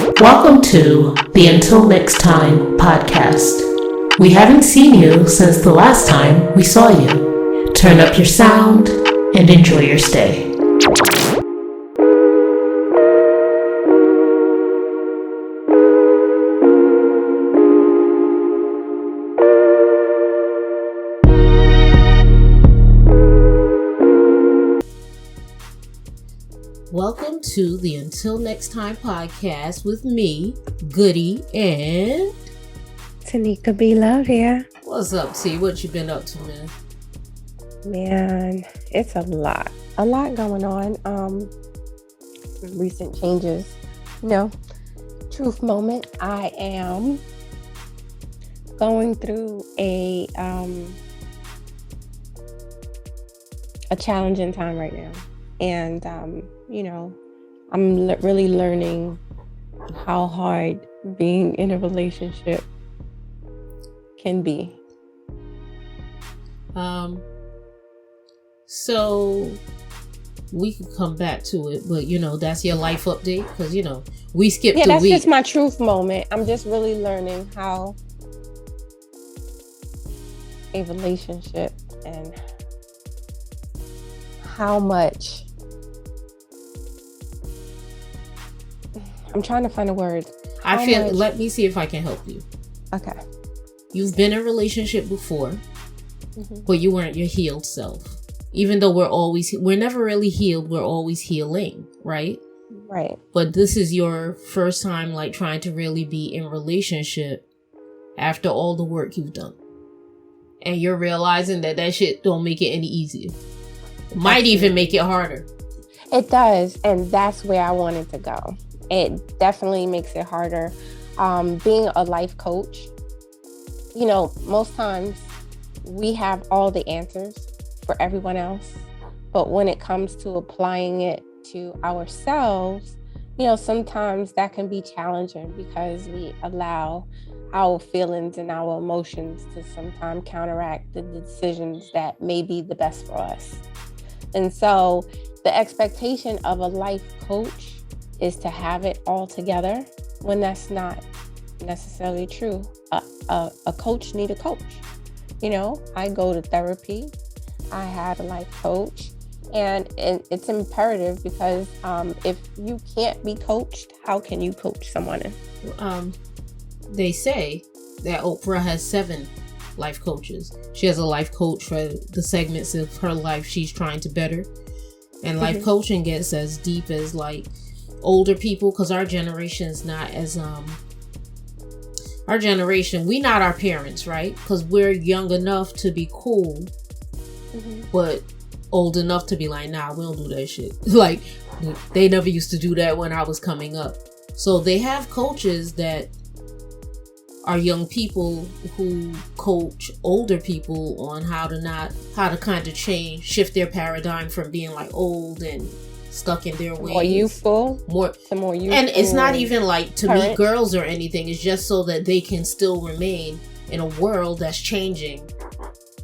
Welcome to the Until Next Time podcast. We haven't seen you since the last time we saw you. Turn up your sound and enjoy your stay. Welcome to the Until Next Time podcast with me, Goody, and Tanika B. Love here. What's up, T? What you been up to, man? Man, it's a lot going on. Recent changes. Truth moment. I am going through a challenging time right now. And, I'm really learning how hard being in a relationship can be. So we could come back to it, but, that's your life update because, we skipped a week. Yeah, that's just my truth moment. I'm just really learning how a relationship and how much I'm trying to find a word. Let me see if I can help you. Okay. You've been in a relationship before, but you weren't your healed self. Even though we're never really healed, we're always healing, right? Right. But this is your first time like trying to really be in relationship after all the work you've done. And you're realizing that shit don't make it any easier. Might even make it harder. It does, and that's where I wanted to go. It definitely makes it harder. Being a life coach, most times we have all the answers for everyone else, but when it comes to applying it to ourselves, sometimes that can be challenging because we allow our feelings and our emotions to sometimes counteract the decisions that may be the best for us. And so the expectation of a life coach is to have it all together when that's not necessarily true. A coach need a coach. I go to therapy. I have a life coach. And it's imperative because if you can't be coached, how can you coach someone? They say that Oprah has 7 life coaches. She has a life coach for the segments of her life she's trying to better. And life coaching gets as deep as like older people, because our generation is not as we not our parents, right? Because we're young enough to be cool, but old enough to be like, nah, we don't do that shit. Like, they never used to do that when I was coming up. So they have coaches that are young people who coach older people on how to kind of shift their paradigm from being like old and stuck in their ways. More youthful. More youthful. And it's not even like to meet girls or anything. It's just so that they can still remain in a world that's changing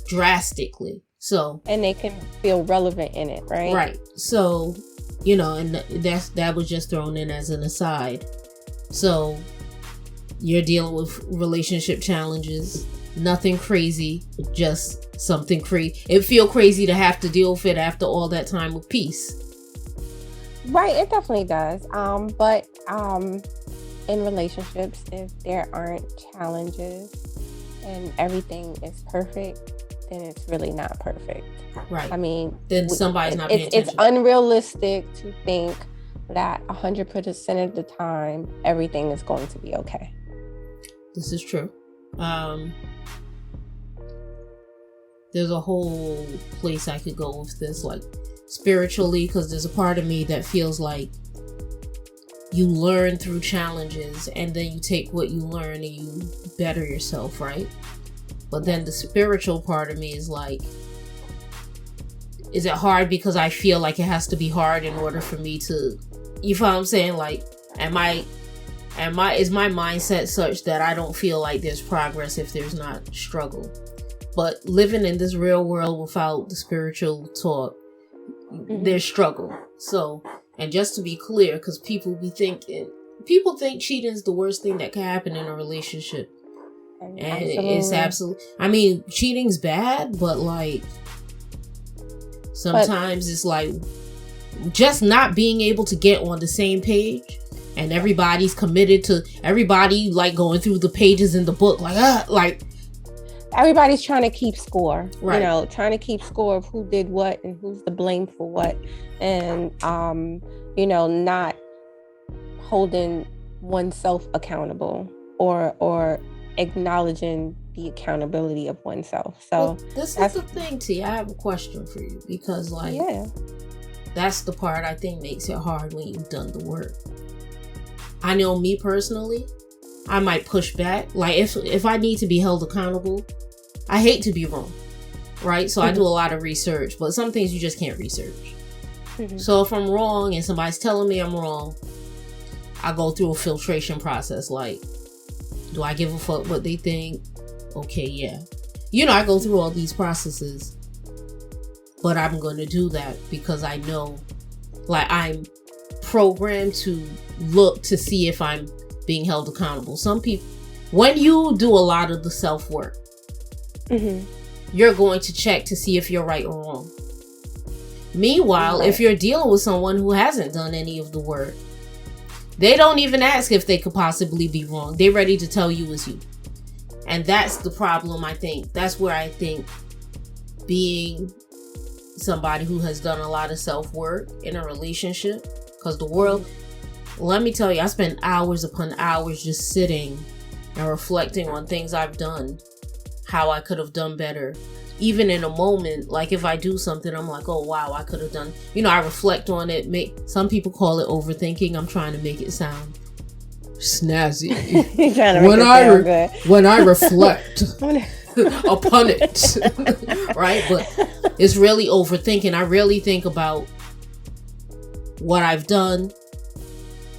drastically. So. And they can feel relevant in it, right? Right. So, and that was just thrown in as an aside. So you're dealing with relationship challenges. Nothing crazy. Just something crazy. It feel crazy to have to deal with it after all that time of peace. Right, it definitely does. But in relationships, if there aren't challenges and everything is perfect, then it's really not perfect. Right. I mean, then somebody's not paying attention. It's unrealistic to think that 100% of the time everything is going to be okay. This is true. There's a whole place I could go with this, like spiritually, because there's a part of me that feels like you learn through challenges and then you take what you learn and you better yourself, right? But then the spiritual part of me is like, is it hard because I feel like it has to be hard in order for me to, you feel what I'm saying? Like, is my mindset such that I don't feel like there's progress if there's not struggle? But living in this real world without the spiritual talk, there's struggle. So, and just to be clear, because people be thinking, people think cheating is the worst thing that can happen in a relationship. And it's absolutely, I mean, cheating's bad, but like, sometimes it's like just not being able to get on the same page, and everybody's committed to everybody, like going through the pages in the book, like everybody's trying to keep score, right. You know, trying to keep score of who did what and who's to blame for what, and you know, not holding oneself accountable or acknowledging the accountability of oneself. So well, this is the thing, T. I have a question for you, because like that's the part I think makes it hard when you've done the work. I know me personally, I might push back. Like if I need to be held accountable, I hate to be wrong, right? So I do a lot of research, but some things you just can't research. So if I'm wrong and somebody's telling me I'm wrong, I go through a filtration process. Like, do I give a fuck what they think? Okay, yeah. You know, I go through all these processes, but I'm going to do that because I know, like, I'm programmed to look to see if I'm being held accountable. Some people, when you do a lot of the self-work, you're going to check to see if you're right or wrong. Meanwhile, if you're dealing with someone who hasn't done any of the work, they don't even ask if they could possibly be wrong. They're ready to tell you it's you. And that's the problem, I think. That's where I think being somebody who has done a lot of self-work in a relationship, because the world, let me tell you, I spend hours upon hours just sitting and reflecting on things I've done, how I could have done better. Even in a moment, like if I do something, I'm like, oh wow, I could have done, you know, I reflect on it. Some people call it overthinking. I'm trying to make it sound snazzy. When I reflect upon it, right? But it's really overthinking. I really think about what I've done.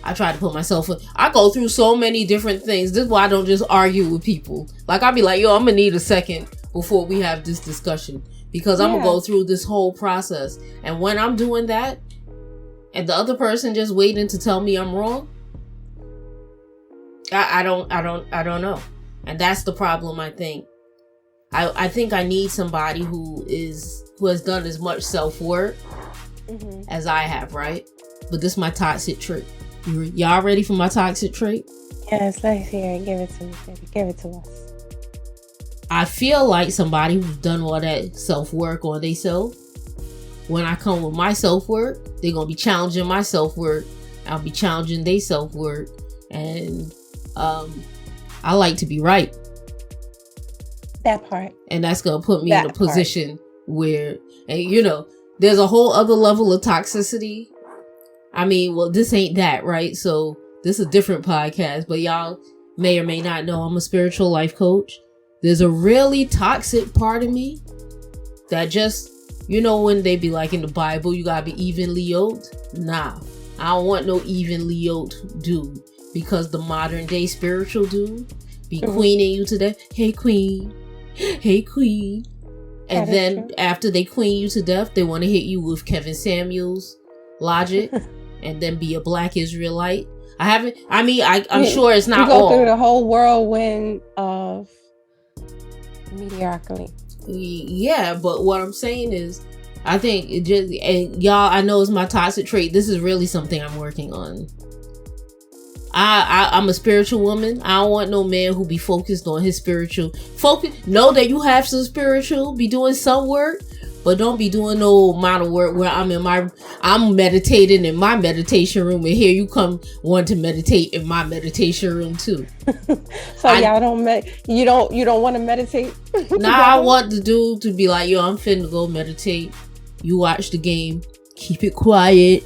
I try to put myself in. I go through so many different things. This is why I don't just argue with people. Like I'll be like, yo, I'm gonna need a second before we have this discussion, because I'm gonna go through this whole process. And when I'm doing that and the other person just waiting to tell me I'm wrong, I don't know. And that's the problem. I think I need somebody who has done as much self-work as I have, right? But this is my toxic trait. Y'all ready for my toxic trait? Yes, let's hear it. Give it to me, baby. Give it to us. I feel like somebody who's done all that self-work on themselves. When I come with my self-work, they're going to be challenging my self-work. I'll be challenging their self-work. And I like to be right. That part. And that's going to put me in a position where, and you know, there's a whole other level of toxicity. I mean, well, this ain't that, right? So this is a different podcast, but y'all may or may not know I'm a spiritual life coach. There's a really toxic part of me that just, you know, when they be like in the Bible, you gotta be evenly yoked. Nah, I don't want no evenly yoked dude, because the modern day spiritual dude be queening you to death. Hey queen, hey queen. And then after they queen you to death, they want to hit you with Kevin Samuels logic and then be a black Israelite. I'm sure it's not all. You go through the whole whirlwind of mediocrity. Yeah, but what I'm saying is, I think it just, and y'all, I know it's my toxic trait. This is really something I'm working on. I'm a spiritual woman. I don't want no man who be focused on his spiritual focus. Know that you have some spiritual, be doing some work, but don't be doing no amount of work where I'm meditating in my meditation room, and here you come want to meditate in my meditation room too. So y'all you don't want to meditate? Nah, I want the dude to be like, yo, I'm finna go meditate. You watch the game. Keep it quiet.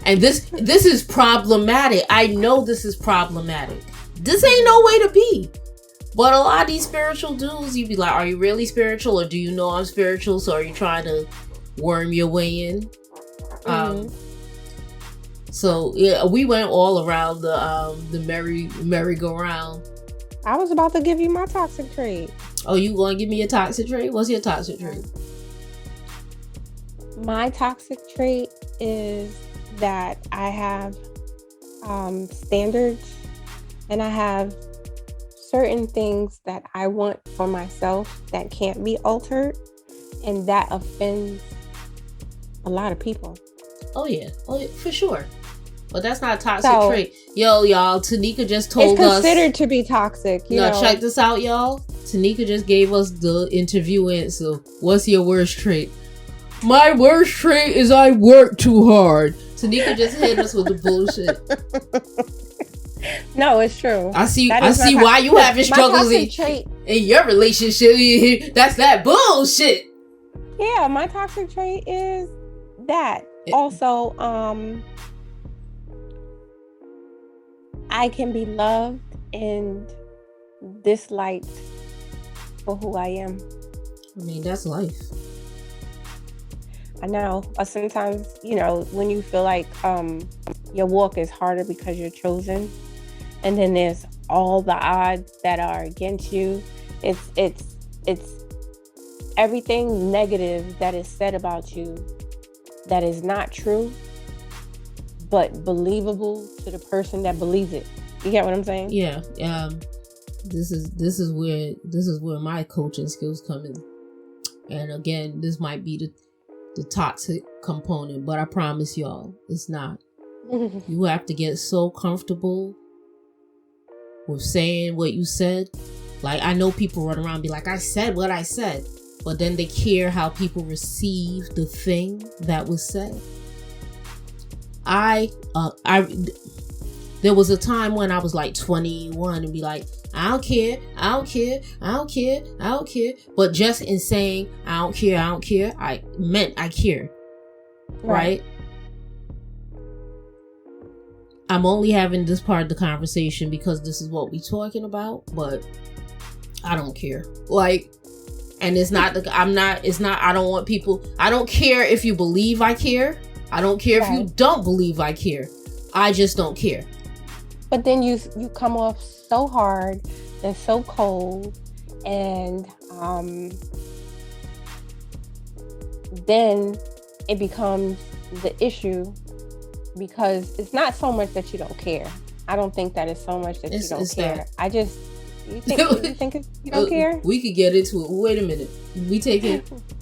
And this is problematic. I know this is problematic. This ain't no way to be. But a lot of these spiritual dudes, you be like, are you really spiritual, or do you know I'm spiritual? So are you trying to worm your way in? So yeah, we went all around the merry-go-round. I was about to give you my toxic trait. Oh, you going to give me a toxic trait? What's your toxic trait? My toxic trait is that I have standards, and I have certain things that I want for myself that can't be altered, and that offends a lot of people. Oh yeah, for sure. But that's not a toxic trait. Yo, y'all, Tanika just told us. It's considered to be toxic. You know, check this out, y'all. Tanika just gave us the interview answer. What's your worst trait? My worst trait is I work too hard. Tanika just hit us with the bullshit. No, it's true. I see why you having struggles in your relationship. That's that bullshit. Yeah, my toxic trait is that. Also, I can be loved and disliked for who I am. I mean, that's life. I know. Sometimes, you know, when you feel like your walk is harder because you're chosen, and then there's all the odds that are against you. It's everything negative that is said about you that is not true, but believable to the person that believes it. You get what I'm saying? Yeah. This is where my coaching skills come in. And again, this might be the toxic component, but I promise y'all, it's not. You have to get so comfortable with saying what you said. Like, I know people run around and be like, I said what I said, but then they care how people receive the thing that was said. There was a time when I was like 21 and be like, I don't care. But just in saying, I don't care, I meant I care. Right? I'm only having this part of the conversation because this is what we talking about, but I don't care. Like, and I don't want people, I don't care if you believe I care. I don't care if you don't believe I care. I just don't care. But then you come off so hard and so cold, and then it becomes the issue because it's not so much that you don't care. I don't think that it's so much that you don't care. You think you don't care? We could get into it. Wait a minute.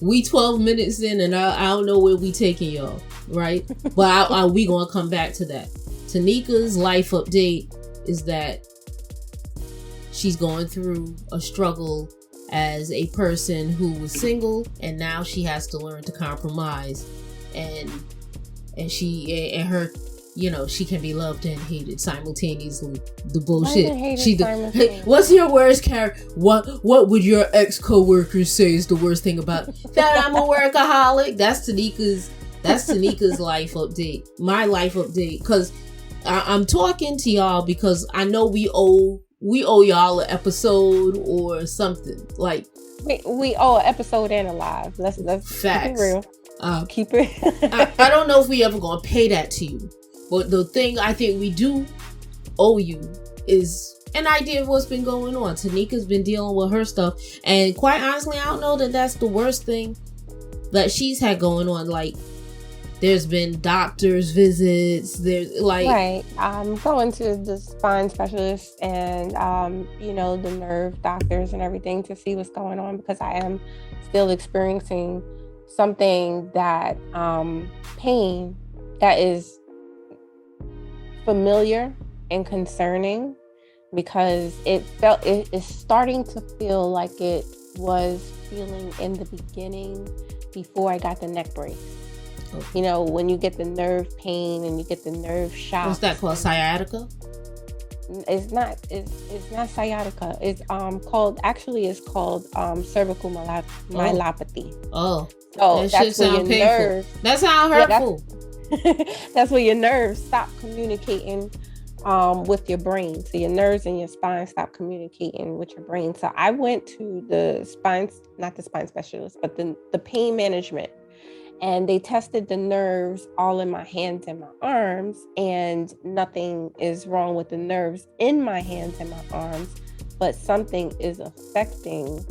We 12 minutes in, and I don't know where we taking y'all, right? But we gonna come back to that. Tanika's life update is that she's going through a struggle as a person who was single, and now she has to learn to compromise, and she can be loved and hated simultaneously. The bullshit. What's your worst character? What would your ex coworkers say is the worst thing about that? I'm a workaholic. That's Tanika's life update. My life update, because I'm talking to y'all because I know we owe y'all an episode or something. Like, we owe an episode and a live. Let's facts. Keep it real. Keep it. I don't know if we ever gonna pay that to you, but the thing I think we do owe you is an idea of what's been going on. Tanika's been dealing with her stuff, and quite honestly, I don't know that that's the worst thing that she's had going on. Like, there's been doctor's visits. There's like I'm going to the spine specialist and the nerve doctors and everything to see what's going on, because I am still experiencing something that pain that is familiar and concerning, because it's starting to feel like it was feeling in the beginning before I got the neck brace. Okay. You know, when you get the nerve pain and you get the nerve shock. What's that called? Sciatica? It's not sciatica. It's called cervical myelopathy. Oh. So that's where your nerves. That sounds hurtful. That's where your nerves stop communicating with your brain. So your nerves and your spine stop communicating with your brain. So I went to not the spine specialist, but the pain management. And they tested the nerves all in my hands and my arms, and nothing is wrong with the nerves in my hands and my arms, but something is affecting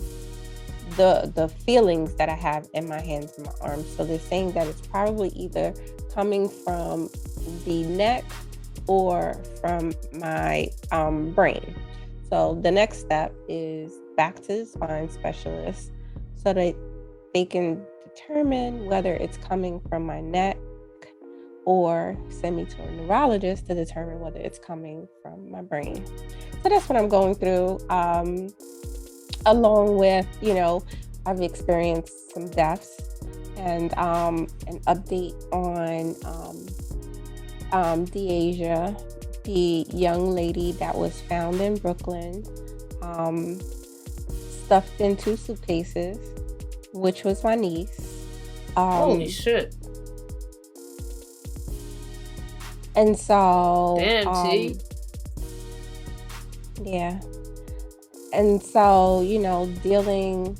the feelings that I have in my hands and my arms. So they're saying that it's probably either coming from the neck or from my brain. So the next step is back to the spine specialist so that they can determine whether it's coming from my neck or send me to a neurologist to determine whether it's coming from my brain. So that's what I'm going through. Along with, I've experienced some deaths and an update on Deasia, the young lady that was found in Brooklyn, stuffed in 2 suitcases, which was my niece. Holy shit. And so... Damn, T. Yeah. And so, dealing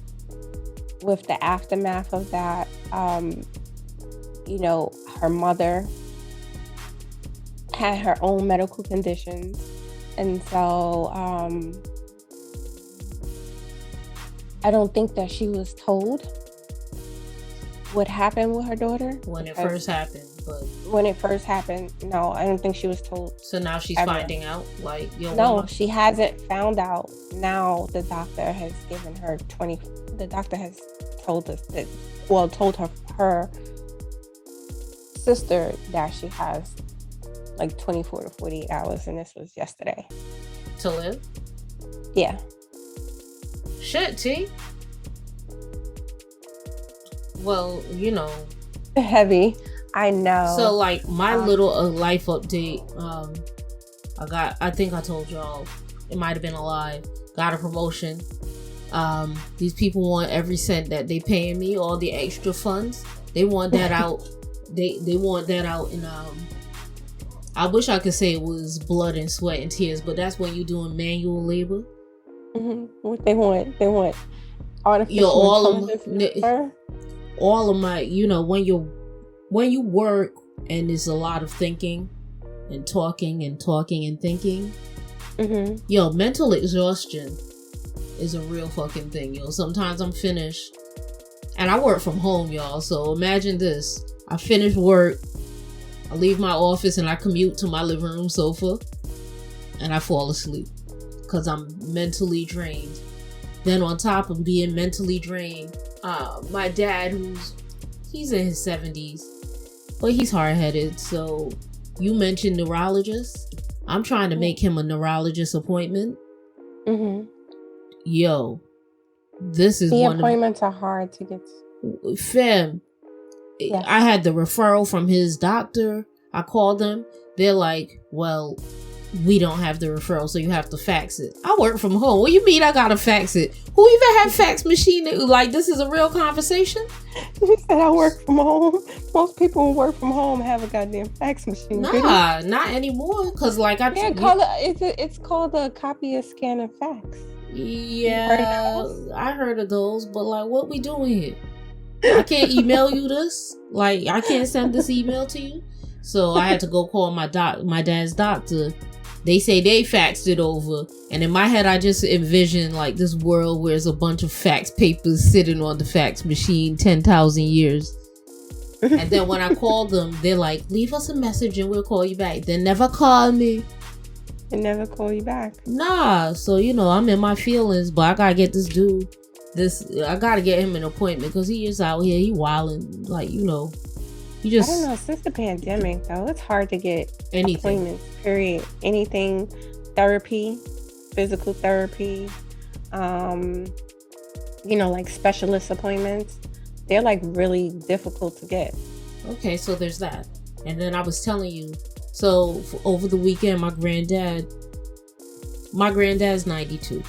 with the aftermath of that, her mother had her own medical conditions. And so I don't think that she was told what happened with her daughter. When it first happened, no, I don't think she was told. So now she's finding out? No, she hasn't found out. Now the doctor has given her the doctor has told us told her sister that she has 24 to 48 hours, and this was yesterday. To live? Yeah. Shit, T. Well, Heavy. I know. So my little life update, I think I told y'all, it might have been a lie, got a promotion. These people want every cent that they paying me, all the extra funds. They want that out. They want that out. And I wish I could say it was blood and sweat and tears, but that's when you're doing manual labor. Mm-hmm. What they want artificial all of my, when you work and there's a lot of thinking and talking and thinking, mm-hmm. Mental exhaustion is a real fucking thing, Sometimes I'm finished and I work from home, y'all. So imagine this. I finish work, I leave my office and I commute to my living room sofa and I fall asleep because I'm mentally drained. Then on top of being mentally drained, my dad, he's in his 70s, but he's hard-headed. So you mentioned neurologist. I'm trying to make him a neurologist appointment. Mm-hmm. This is the appointments are hard to get. Fam, yes. I had the referral from his doctor. I called them. They're like, well, we don't have the referral, so you have to fax it. I work from home. What do you mean I gotta fax it? Who even have fax machine? This is a real conversation? You said I work from home. Most people who work from home have a goddamn fax machine. Nah, not anymore. Cause it's called a copy, scan, and fax. Yeah, I heard of those, but what we doing here? I can't email you this. I can't send this email to you. So I had to go call my dad's doctor. They say they faxed it over, and in my head I just envisioned this world where there's a bunch of fax papers sitting on the fax machine 10,000 years. And then when I called them, they're like, leave us a message and we'll call you back. They never call me. They never call you back. Nah, so I'm in my feelings, but I gotta get this dude. I gotta get him an appointment because he is out here. He wilding, He just. I don't know. Since the pandemic, though, it's hard to get anything. Appointments. Period. Anything, therapy, physical therapy, specialist appointments. They're really difficult to get. Okay, so there's that, and then I was telling you. So over the weekend, my granddad's 92.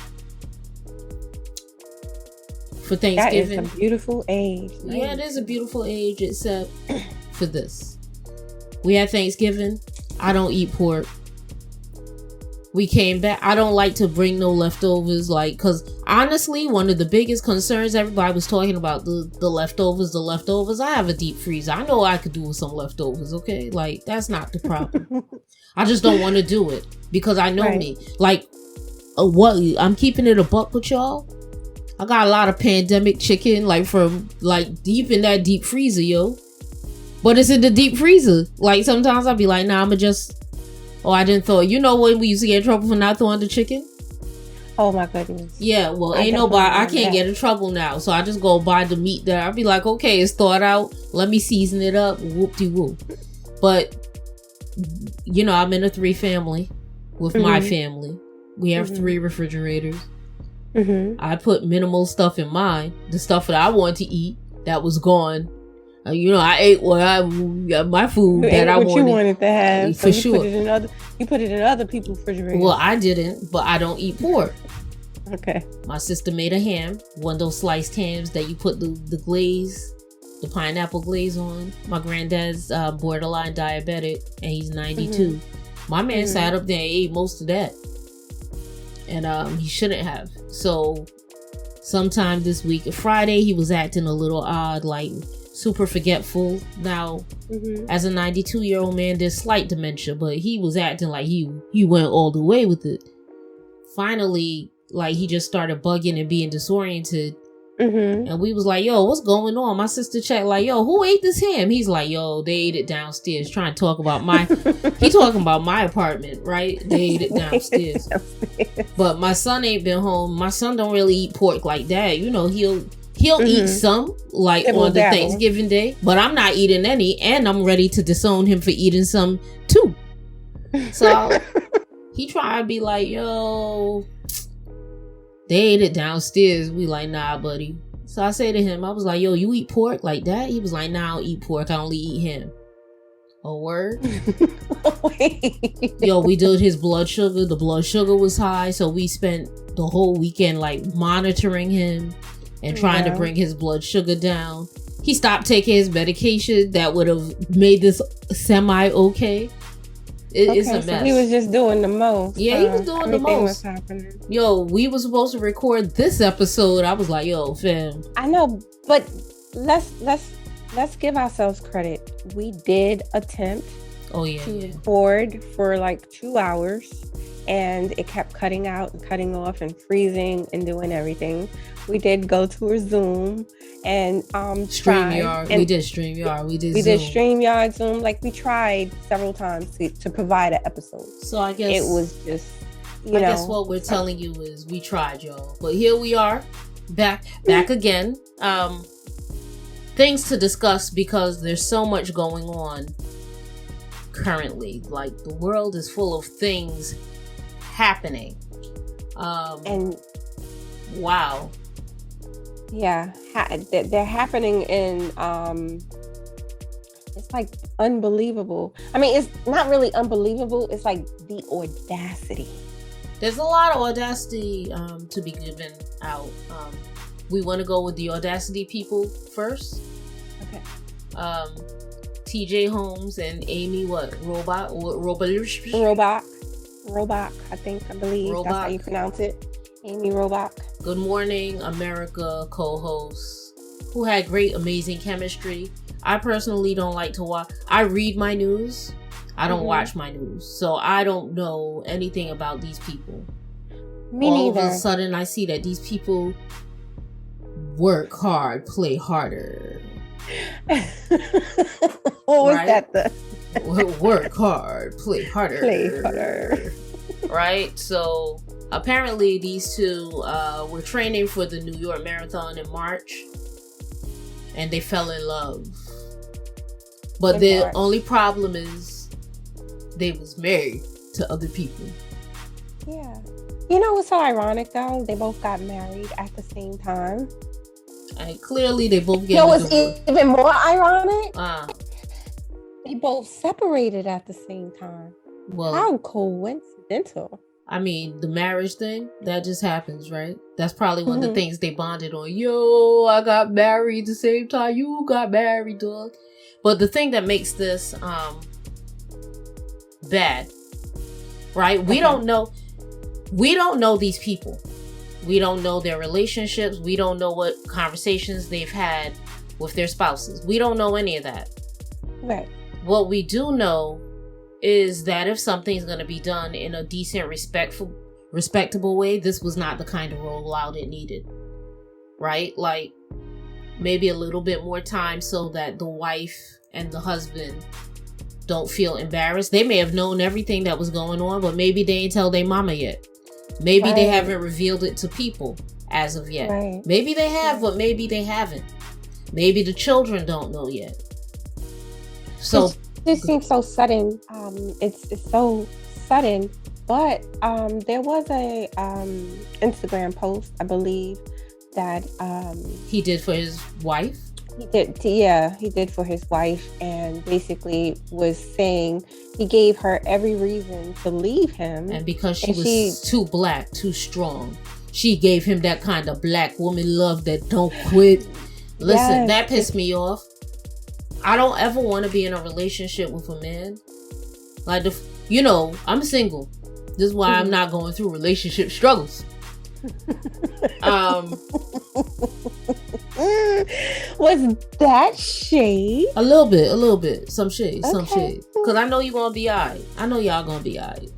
For Thanksgiving. That is a beautiful age. Yeah, it is a beautiful age, except for this. We had Thanksgiving. I don't eat pork. We came back. I don't like to bring no leftovers, because honestly, one of the biggest concerns everybody was talking about, the leftovers. I have a deep freezer. I know what I could do with some leftovers, okay? That's not the problem. I just don't want to do it because I know me. I'm keeping it a buck with y'all. I got a lot of pandemic chicken, from deep in that deep freezer, yo. But it's in the deep freezer. Sometimes I'll be like, nah, I'ma just Oh, I didn't throw it. You know when we used to get in trouble for not throwing the chicken? Oh my goodness. Yeah, well, ain't nobody. I can't get in trouble now, so I just go buy the meat there. I'll be like, okay, it's thawed out. Let me season it up. Whoop-de-whoop. But you know, I'm in a 3 family with my family. We have 3 refrigerators. I put minimal stuff in mine. The stuff that I wanted to eat that was gone. You know, I ate my food that I wanted. What you wanted to have, for sure. You put it in other people's refrigerators. Well, I didn't, but I don't eat pork. Okay. My sister made a ham, one of those sliced hams that you put the glaze, the pineapple glaze on. My granddad's borderline diabetic, and he's 92. My man sat up there and ate most of that, and he shouldn't have. So, sometime this week, Friday, he was acting a little odd, like super forgetful. Now, as a 92-year-old man, there's slight dementia, but he was acting like he went all the way with it. Finally, like, he just started bugging and being disoriented. And we was like, yo, what's going on? My sister checked, like, yo, who ate this ham? He's like, yo, they ate it downstairs. Trying to talk about he talking about my apartment, right? They ate it downstairs. But my son ain't been home. My son don't really eat pork like that. You know, he'll eat some, like, on the Thanksgiving Day. But I'm not eating any, and I'm ready to disown him for eating some too. So he tried to be like, yo, they ate it downstairs. We like, nah, buddy. So I say to him, I was like, yo, you eat pork like that? He was like, nah, I don't eat pork. I only eat ham. A word? Yo, we did his blood sugar. The blood sugar was high. So we spent the whole weekend, like, monitoring him and trying to bring his blood sugar down. He stopped taking his medication that would have made this semi-okay. It's a mess. So he was just doing the most. Yeah, he was doing the most. Was happening. Yo, we were supposed to record this episode. I was like, yo, fam. I know, but let's give ourselves credit. We did attempt to record for like 2 hours, and it kept cutting out and cutting off and freezing and doing everything. We did go to a Zoom and StreamYard. We did StreamYard. We did StreamYard, Zoom. Like, we tried several times to provide an episode. So I guess it was just, I guess what we're telling you is we tried, y'all. But here we are, back again. Things to discuss because there's so much going on currently. Like, the world is full of things happening. And wow. Yeah, they're happening in it's like unbelievable. I mean, it's not really unbelievable. It's like the audacity. There's a lot of audacity to be given out. We want to go with the audacity people first. Okay. TJ Holmes and Amy Robach. I believe that's how you pronounce it. Amy Robach. Good Morning America co-hosts who had great, amazing chemistry. I personally don't like to watch. I read my news. I don't watch my news. So I don't know anything about these people. Me neither. All of a sudden I see that these people work hard, play harder. What was that? Work hard, play harder. Play harder. Right? So apparently these two were training for the New York Marathon in March, and they fell in love. But the only problem is they was married to other people. Yeah. You know what's so ironic though? They both got married at the same time. And clearly they both get. You know what's even more ironic? They both separated at the same time. Well, how coincidental. I mean, the marriage thing, that just happens, right? That's probably one of the things they bonded on. Yo, I got married the same time you got married, dog. But the thing that makes this bad, right? We don't know these people. We don't know their relationships. We don't know what conversations they've had with their spouses. We don't know any of that. Right. What we do know is that if something's going to be done in a decent, respectable way, this was not the kind of rollout it needed. Right? Like, maybe a little bit more time so that the wife and the husband don't feel embarrassed. They may have known everything that was going on, but maybe they ain't tell their mama yet. Maybe they haven't revealed it to people as of yet. Right. Maybe they have, but maybe they haven't. Maybe the children don't know yet. So this seems so sudden. It's so sudden. But there was a Instagram post, I believe, that he did for his wife. He did for his wife, and basically was saying he gave her every reason to leave him, and because she was too black, too strong, she gave him that kind of black woman love that don't quit. Listen, that pissed me off. I don't ever want to be in a relationship with a man like I'm single. This is why I'm not going through relationship struggles. Was that shade? A little bit. Some shade. Because I know you're going to be alright. I know y'all going to be alright.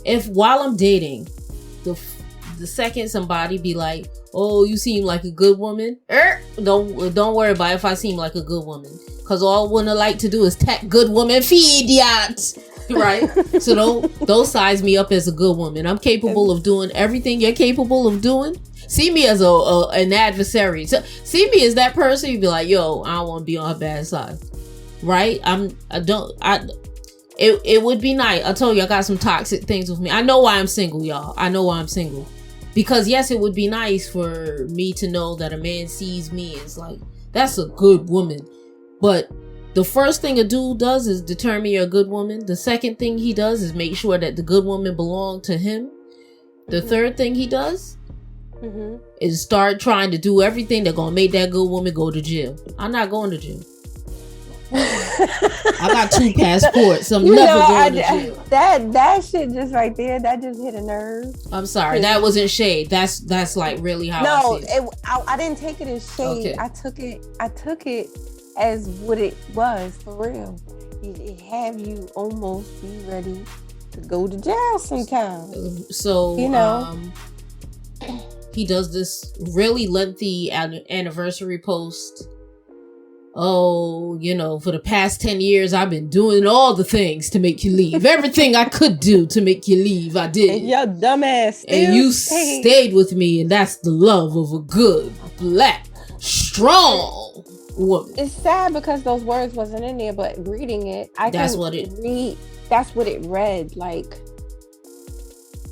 If while I'm dating, the second somebody be like, oh, you seem like a good woman, don't worry about if I seem like a good woman. Because all I want to like to do is tech good woman feed yachts. Right? So don't size me up as a good woman. I'm capable of doing everything you're capable of doing. See me as an adversary. So, see me as that person. You'd be like, yo, I don't want to be on her bad side. Right? It would be nice. I told you I got some toxic things with me. I know why I'm single, y'all. I know why I'm single. Because yes, it would be nice for me to know that a man sees me as like, that's a good woman. But the first thing a dude does is determine you're a good woman. The second thing he does is make sure that the good woman belongs to him. The third thing he does is start trying to do everything that's going to make that good woman go to jail. I'm not going to jail. I got 2 passports. I'm never going to jail. That shit just right there, that just hit a nerve. I'm sorry. That wasn't shade. That's like really how I see it. I didn't take it as shade. Okay. I took it as what it was for real. It have you almost be ready to go to jail sometimes. So he does this really lengthy anniversary post. Oh, for the past 10 years I've been doing all the things to make you leave. Everything I could do to make you leave, I did. And your dumbass still and you stayed with me, and that's the love of a good, black, strong woman. It's sad because those words wasn't in there, but reading it, that's what it read. Like,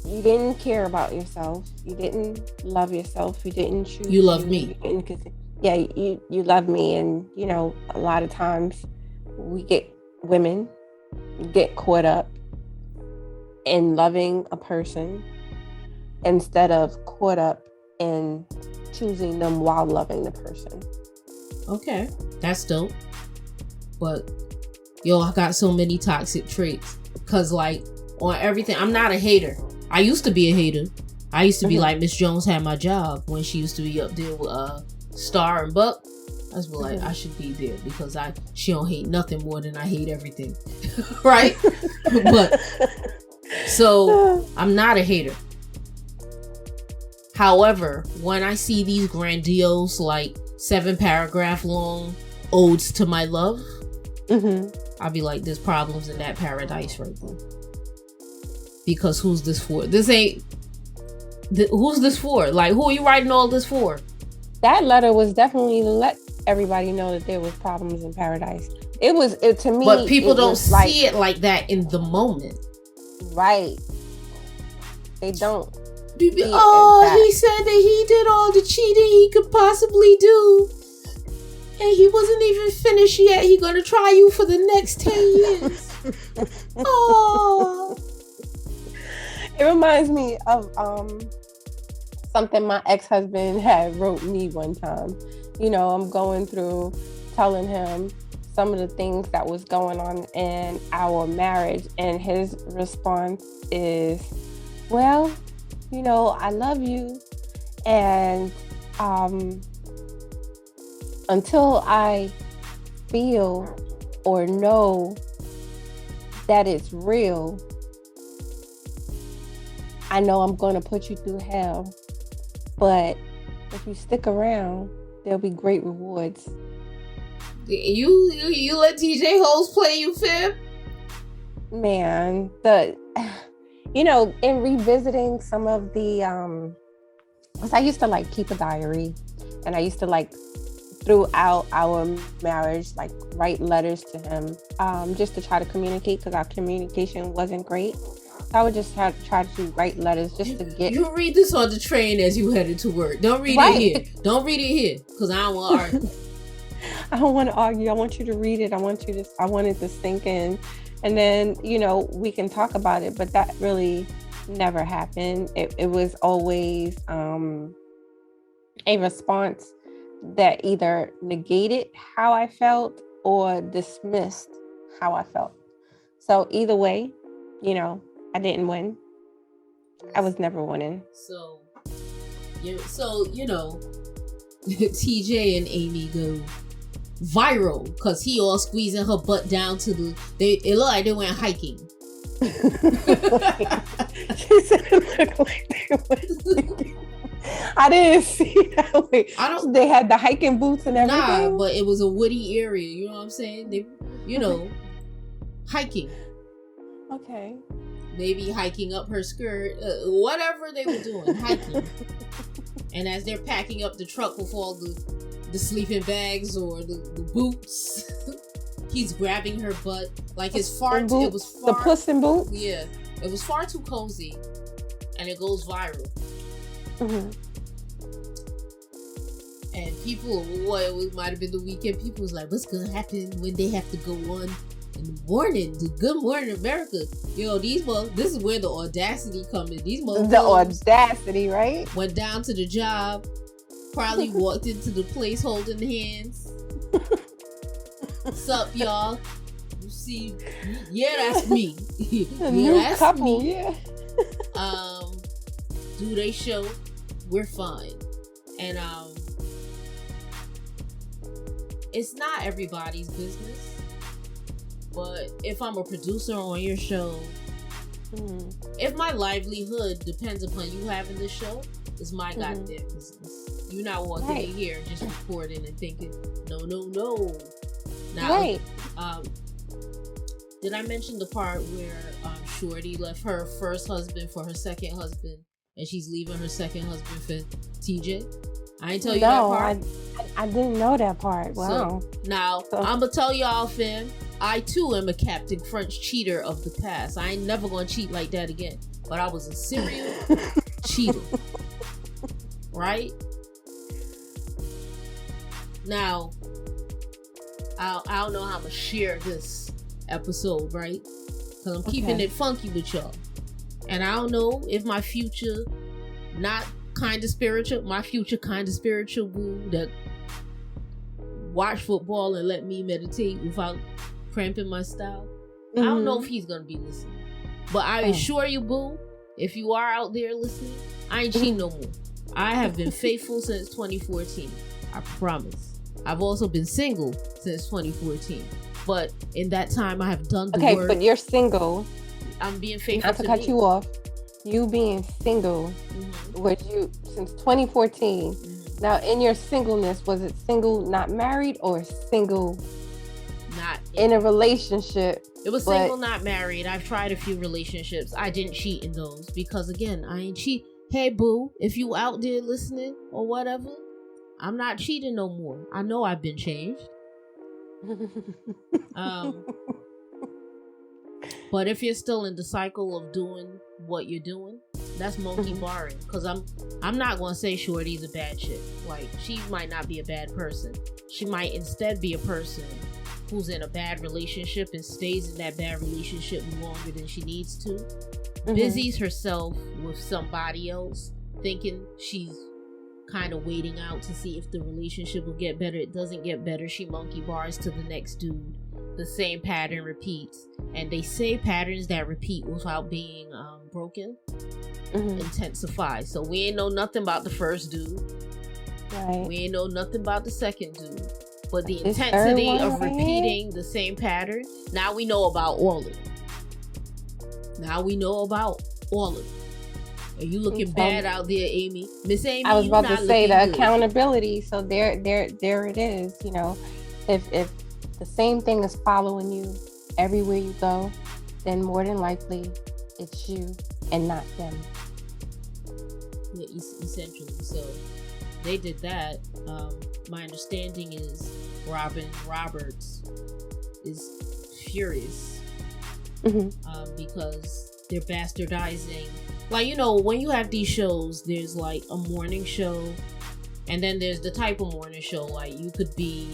you didn't care about yourself. You didn't love yourself. You didn't choose. You love me. You love me. And, a lot of times women get caught up in loving a person instead of caught up in choosing them while loving the person. Okay, that's dope. But I got so many toxic traits because like on everything, I'm not a hater. I used to be a hater. I used to be like Miss Jones had my job when she used to be up there with Star and Buck. I was like, I should be there because she don't hate nothing more than I hate everything. Right? But so I'm not a hater. However, when I see these grandiose, like 7-paragraph long odes to my love, I'll be like, there's problems in that paradise right there. Because who's this for? Who's this for? Like, who are you writing all this for? That letter was definitely to let everybody know that there was problems in paradise. To me. But people don't see it like that in the moment. Right. They don't. He said that he did all the cheating he could possibly do. And he wasn't even finished yet. He gonna try you for the next 10 years. Oh. It reminds me of something my ex-husband had wrote me one time. I'm going through telling him some of the things that was going on in our marriage, and his response is, well, I love you, and until I feel or know that it's real, I know I'm going to put you through hell, but if you stick around, there'll be great rewards. You let TJ hoes play you, fib? Man, in revisiting some of the, 'cause I used to like keep a diary, and I used to like throughout our marriage, like write letters to him, just to try to communicate, because our communication wasn't great. So I would just try to write letters just to get. You read this on the train as you headed to work. Don't read it here. Don't read it here, because I don't want to argue. I don't want to argue. I want you to read it. I want it to sink in. And then, we can talk about it, but that really never happened. It was always a response that either negated how I felt or dismissed how I felt. So either way, I didn't win. I was never winning. So TJ and Amy go viral because he all squeezing her butt down to it looked like they went hiking. She said it looked like they went. I didn't see that way. They had the hiking boots and everything. Nah, but it was a woody area. You know what I'm saying? They, hiking. Okay. Maybe hiking up her skirt, whatever they were doing, hiking. And as they're packing up the truck with all the sleeping bags or the boots, he's grabbing her butt like his fart. It was far, the puss in boots. Yeah, it was far too cozy, and it goes viral. Mm-hmm. And people, it might have been the weekend. People was like, "What's gonna happen when they have to go on in the morning? The Good Morning America." This is where the audacity comes in. These motherfuckers. The audacity, right? Went down to the job. Probably walked into the place holding hands. Sup, y'all? You see? Yeah, that's me. That's couple, me. Yeah. Do they show? We're fine, and it's not everybody's business. But if I'm a producer on your show, if my livelihood depends upon you having this show, it's my goddamn business. You're not walking in here and just recording and thinking, no. Now, did I mention the part where Shorty left her first husband for her second husband, and she's leaving her second husband for TJ? I ain't tell you that part. I didn't know that part. Wow. So, I'm gonna tell y'all, fam. I too am a Captain Crunch cheater of the past. I ain't never gonna cheat like that again. But I was a serial cheater. Right? Now, I don't know how I'm gonna share this episode, right? Because I'm keeping it funky with y'all. And I don't know if my future my future kind of spiritual boo that watch football and let me meditate without cramping my style. I don't know if he's gonna be listening. But I assure you, boo, if you are out there listening, I ain't cheating no more. I have been faithful since 2014. I promise. I've also been single since 2014. But in that time, I have done the work. Okay, but you're single. I'm being faithful. Not to cut you off. You being single, with you since 2014. Now, in your singleness, was it single, not married, or single, not in a relationship? It was single, not married. I've tried a few relationships. I didn't cheat in those because, again, I ain't cheat. Hey, boo, if you out there listening or whatever, I'm not cheating no more. I know I've been changed. But if you're still in the cycle of doing what you're doing, that's monkey barring. Because I'm not going to say Shorty's a bad chick. Like, she might not be a bad person. She might instead be a person who's in a bad relationship and stays in that bad relationship longer than she needs to. Busies herself with somebody else, thinking she's kind of waiting out to see if the relationship will get better. It doesn't get better. She monkey bars to the next dude. The same pattern repeats. And they say patterns that repeat without being broken intensify. So we ain't know nothing about the first dude. Right. We ain't know nothing about the second dude. But the intensity of repeating the same pattern, now we know about all of it. Now we know about all of it. Are you looking bad out there, Amy? Miss Amy, I was about to say the accountability. So there it is. If the same thing is following you everywhere you go, then more than likely it's you and not them. Yeah, essentially. So they did that. My understanding is Robin Roberts is furious because they're bastardizing. Like, you know, when you have these shows, there's like a morning show, and then there's the type of morning show. Like, you could be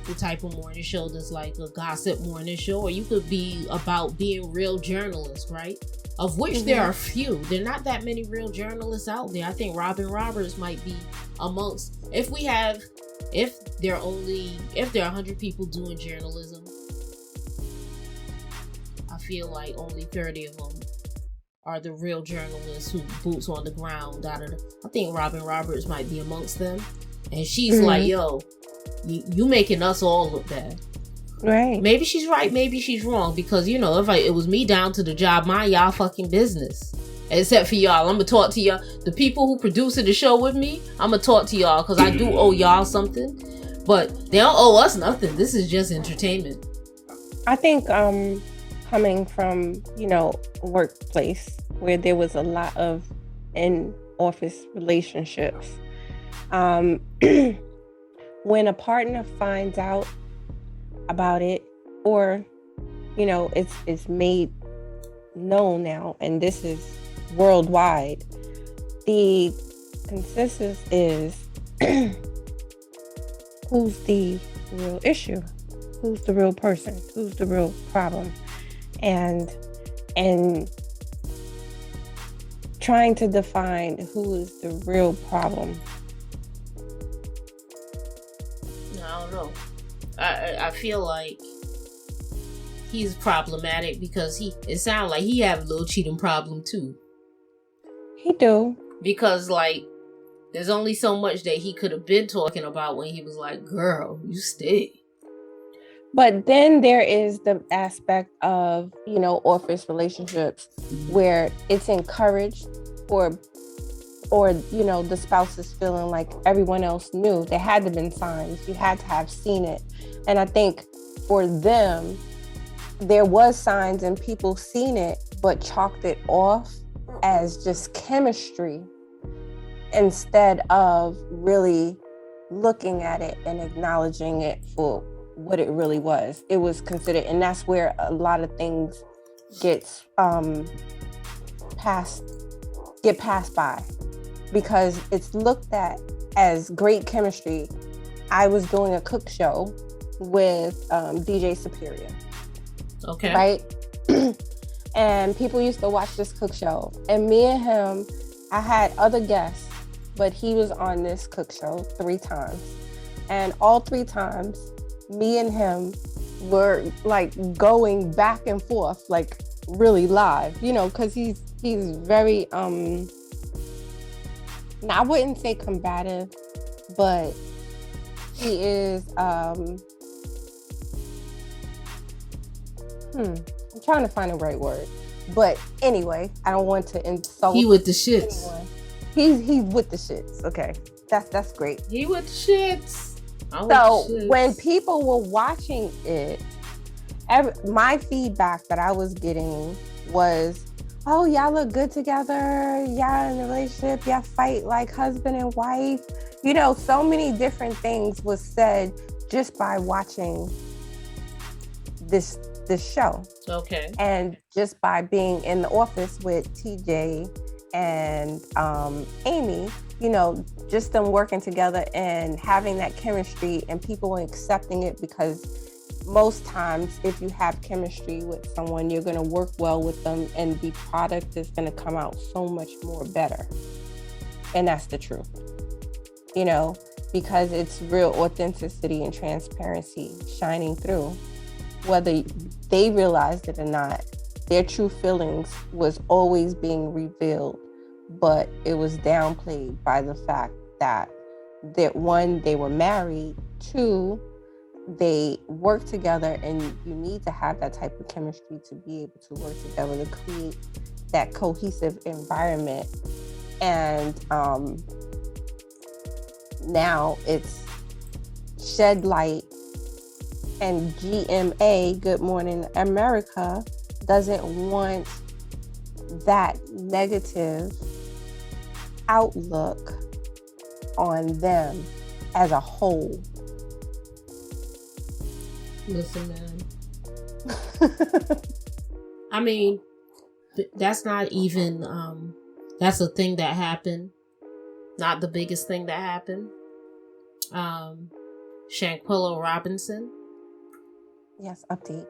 the type of morning show that's like a gossip morning show, or you could be about being real journalists, right? Of which there are few. There are not that many real journalists out there. I think Robin Roberts might be amongst, if there are 100 people doing journalism, I feel like only 30 of them are the real journalists who boots on the ground. I think Robin Roberts might be amongst them. And she's like, yo, you making us all look bad. Right. Maybe she's right, maybe she's wrong. Because, you know, if it was me down to the job, mind y'all fucking business. Except for y'all. I'm going to talk to y'all. The people who producing the show with me, I'm going to talk to y'all because I do owe y'all something. But they don't owe us nothing. This is just entertainment. I think coming from, you know, a workplace where there was a lot of in-office relationships, when a partner finds out about it, or, you know, it's made known now, and this is worldwide, the consensus is who's the real issue, who's the real person, who's the real problem, and trying to define who is the real problem. I don't know. I feel like he's problematic because it sounds like he have a little cheating problem too. He do. Because, like, there's only so much that he could have been talking about when he was like, girl, you stay. But then there is the aspect of, you know, office relationships where it's encouraged, or, you know, the spouse is feeling like everyone else knew. There had to been signs. You had to have seen it. And I think for them, there was signs and people seen it, but chalked it off as just chemistry instead of really looking at it and acknowledging it for what it really was. It was considered, and that's where a lot of things get passed by, because it's looked at as great chemistry. I was doing a cook show with DJ Superior. Okay. Right? And people used to watch this cook show. And me and him, I had other guests, but he was on this cook show 3 times. And all 3 times, me and him were like going back and forth, like really live, you know, because he's very, now I wouldn't say combative, but he is, I'm trying to find the right word. But anyway, I don't want to insult. He with the shits. Anyone. He's with the shits. Okay. That's great. He with the shits. So when people were watching it, my feedback that I was getting was, oh, y'all look good together. Y'all in a relationship. Y'all fight like husband and wife. You know, so many different things was said just by watching this show. Okay. And just by being in the office with TJ and Amy, you know, just them working together and having that chemistry and people accepting it, because most times if you have chemistry with someone, you're going to work well with them and the product is going to come out so much more better. And that's the truth, you know, because it's real authenticity and transparency shining through. Whether they realized it or not, their true feelings was always being revealed, but it was downplayed by the fact that 1, they were married, 2, they work together, and you need to have that type of chemistry to be able to work together to create that cohesive environment. And now it's shed light and GMA, Good Morning America, doesn't want that negative outlook on them as a whole. Listen, man. I mean, that's not even, that's a thing that happened. Not the biggest thing that happened. Shanquella Robinson. Yes, update.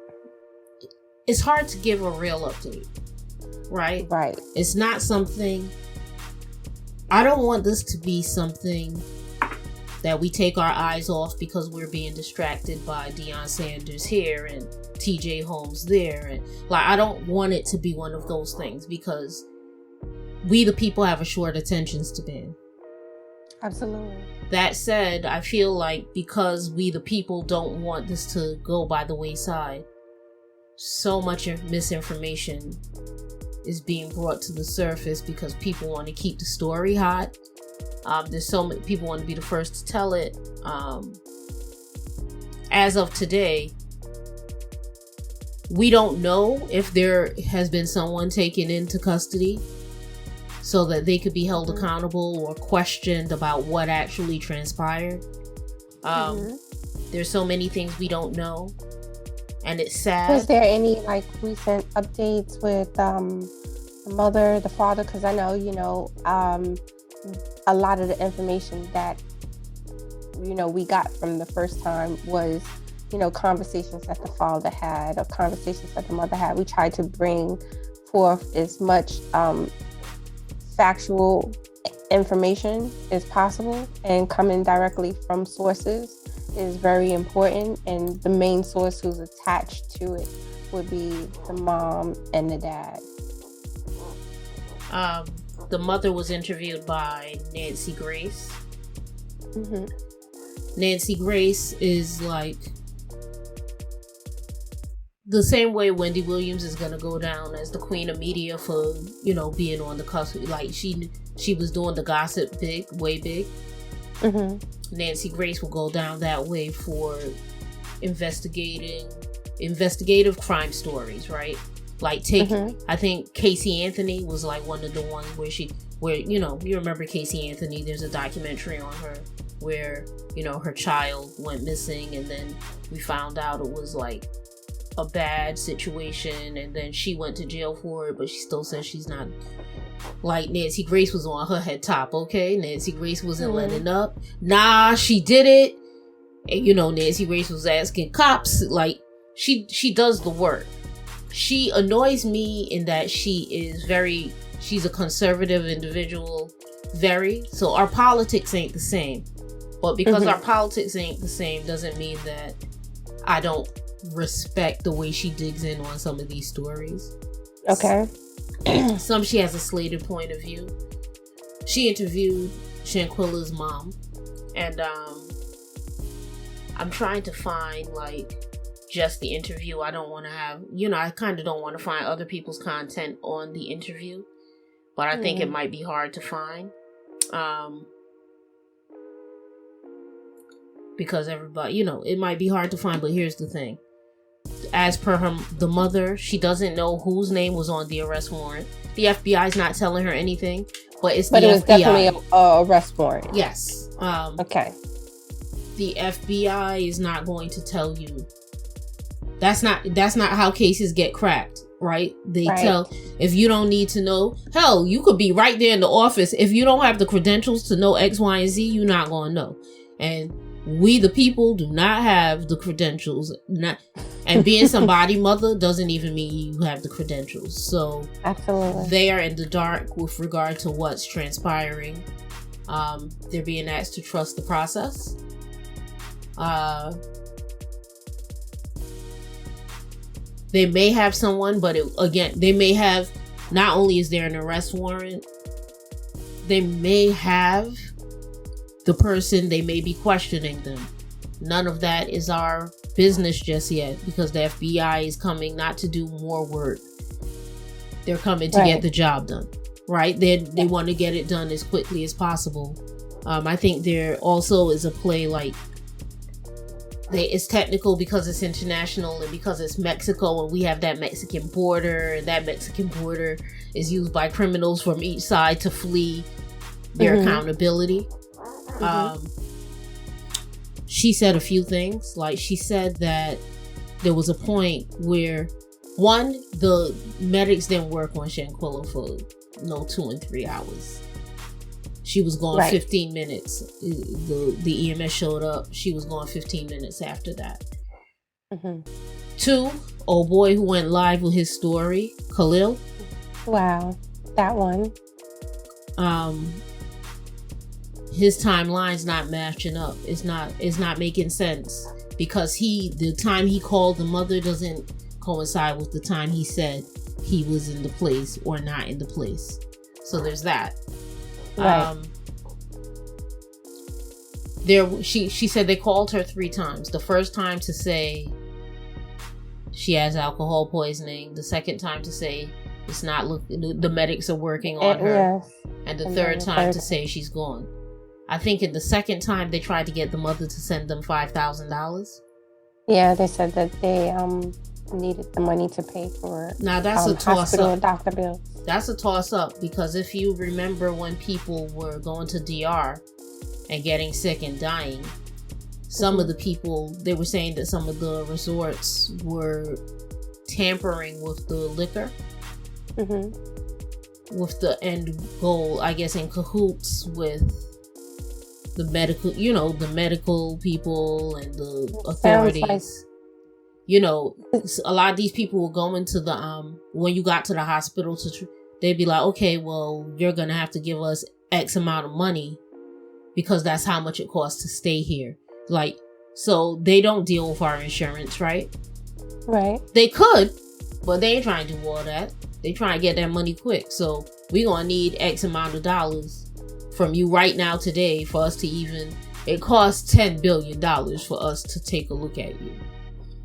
It's hard to give a real update, right? Right. It's not something, I don't want this to be something that we take our eyes off because we're being distracted by Deion Sanders here and TJ Holmes there. And like, I don't want it to be one of those things because we the people have a short attention span. Absolutely. That said, I feel like because we the people don't want this to go by the wayside, so much misinformation is being brought to the surface because people want to keep the story hot. There's so many people want to be the first to tell it. As of today, we don't know if there has been someone taken into custody so that they could be held accountable or questioned about what actually transpired. There's so many things we don't know, and it's sad. Was there any like recent updates with the mother, the father? Because I know, a lot of the information that we got from the first time was conversations that the father had or conversations that the mother had. We tried to bring forth as much factual information as possible, and coming directly from sources is very important, and the main source who's attached to it would be the mom and the dad. The mother was interviewed by Nancy Grace. Mm-hmm. Nancy Grace is like the same way Wendy Williams is gonna go down as the queen of media for being on the cusp. Like she was doing the gossip way big. Mm-hmm. Nancy Grace will go down that way for investigative crime stories, right? Like I think Casey Anthony was like one of the ones where you remember Casey Anthony. There's a documentary on her where her child went missing, and then we found out it was like a bad situation, and then she went to jail for it, but she still says she's not. Like, Nancy Grace was on her head top, okay? Nancy Grace wasn't letting up. Nah, she did it. And, Nancy Grace was asking cops. Like, she does the work. She annoys me in that she's a conservative individual. So our politics ain't the same. But because our politics ain't the same doesn't mean that I don't respect the way she digs in on some of these stories. Okay. Some she has a slated point of view. She interviewed Shanquella's mom, and I'm trying to find like just the interview. I don't want to have, I kind of don't want to find other people's content on the interview, but I think it might be hard to find because everybody, it might be hard to find. But here's the thing. As per the mother, she doesn't know whose name was on the arrest warrant. The FBI is not telling her anything, but it was definitely an arrest warrant. Yes. Okay. The FBI is not going to tell you. That's not how cases get cracked, right? They tell, if you don't need to know, hell, you could be right there in the office. If you don't have the credentials to know X, Y, and Z, you're not going to know. And we, the people, do not have the credentials. And being somebody's mother doesn't even mean you have the credentials. So absolutely, they are in the dark with regard to what's transpiring. They're being asked to trust the process. They may have someone, but they may have, not only is there an arrest warrant, they may have the person, they may be questioning them. None of that is our business just yet, because the FBI is coming not to do more work. They're coming to get the job done, right? They want to get it done as quickly as possible. I think there also is a play like it's technical because it's international and because it's Mexico and we have that Mexican border, and that Mexican border is used by criminals from each side to flee their accountability. She said a few things. Like, she said that there was a point where, one, the medics didn't work on Shanquella for 2 and 3 hours. She was gone 15 minutes. The EMS showed up. She was gone 15 minutes after that. 2, old boy who went live with his story, Khalil. Wow, that one. His timeline's not matching up. It's not making sense, because the time he called the mother doesn't coincide with the time he said he was in the place or not in the place. So there's that. Right. She said they called her 3 times. The first time to say she has alcohol poisoning. The second time to say it's not the medics are working on her. Yes. And the third time to say she's gone. I think in the second time they tried to get the mother to send them $5,000. Yeah, they said that they needed the money to pay for now that's a toss up. Doctor bills. That's a toss up, because if you remember when people were going to DR and getting sick and dying, some of the people, they were saying that some of the resorts were tampering with the liquor with the end goal, I guess, in cahoots with the medical people and the authorities. A lot of these people will go into the when you got to the hospital they'd be like, okay, well, you're gonna have to give us X amount of money because that's how much it costs to stay here. Like, so they don't deal with our insurance, right? Right. They could, but they ain't trying to do all that. They trying to get that money quick. So we gonna need X amount of dollars from you right now today for us to even. It costs $10 billion for us to take a look at you.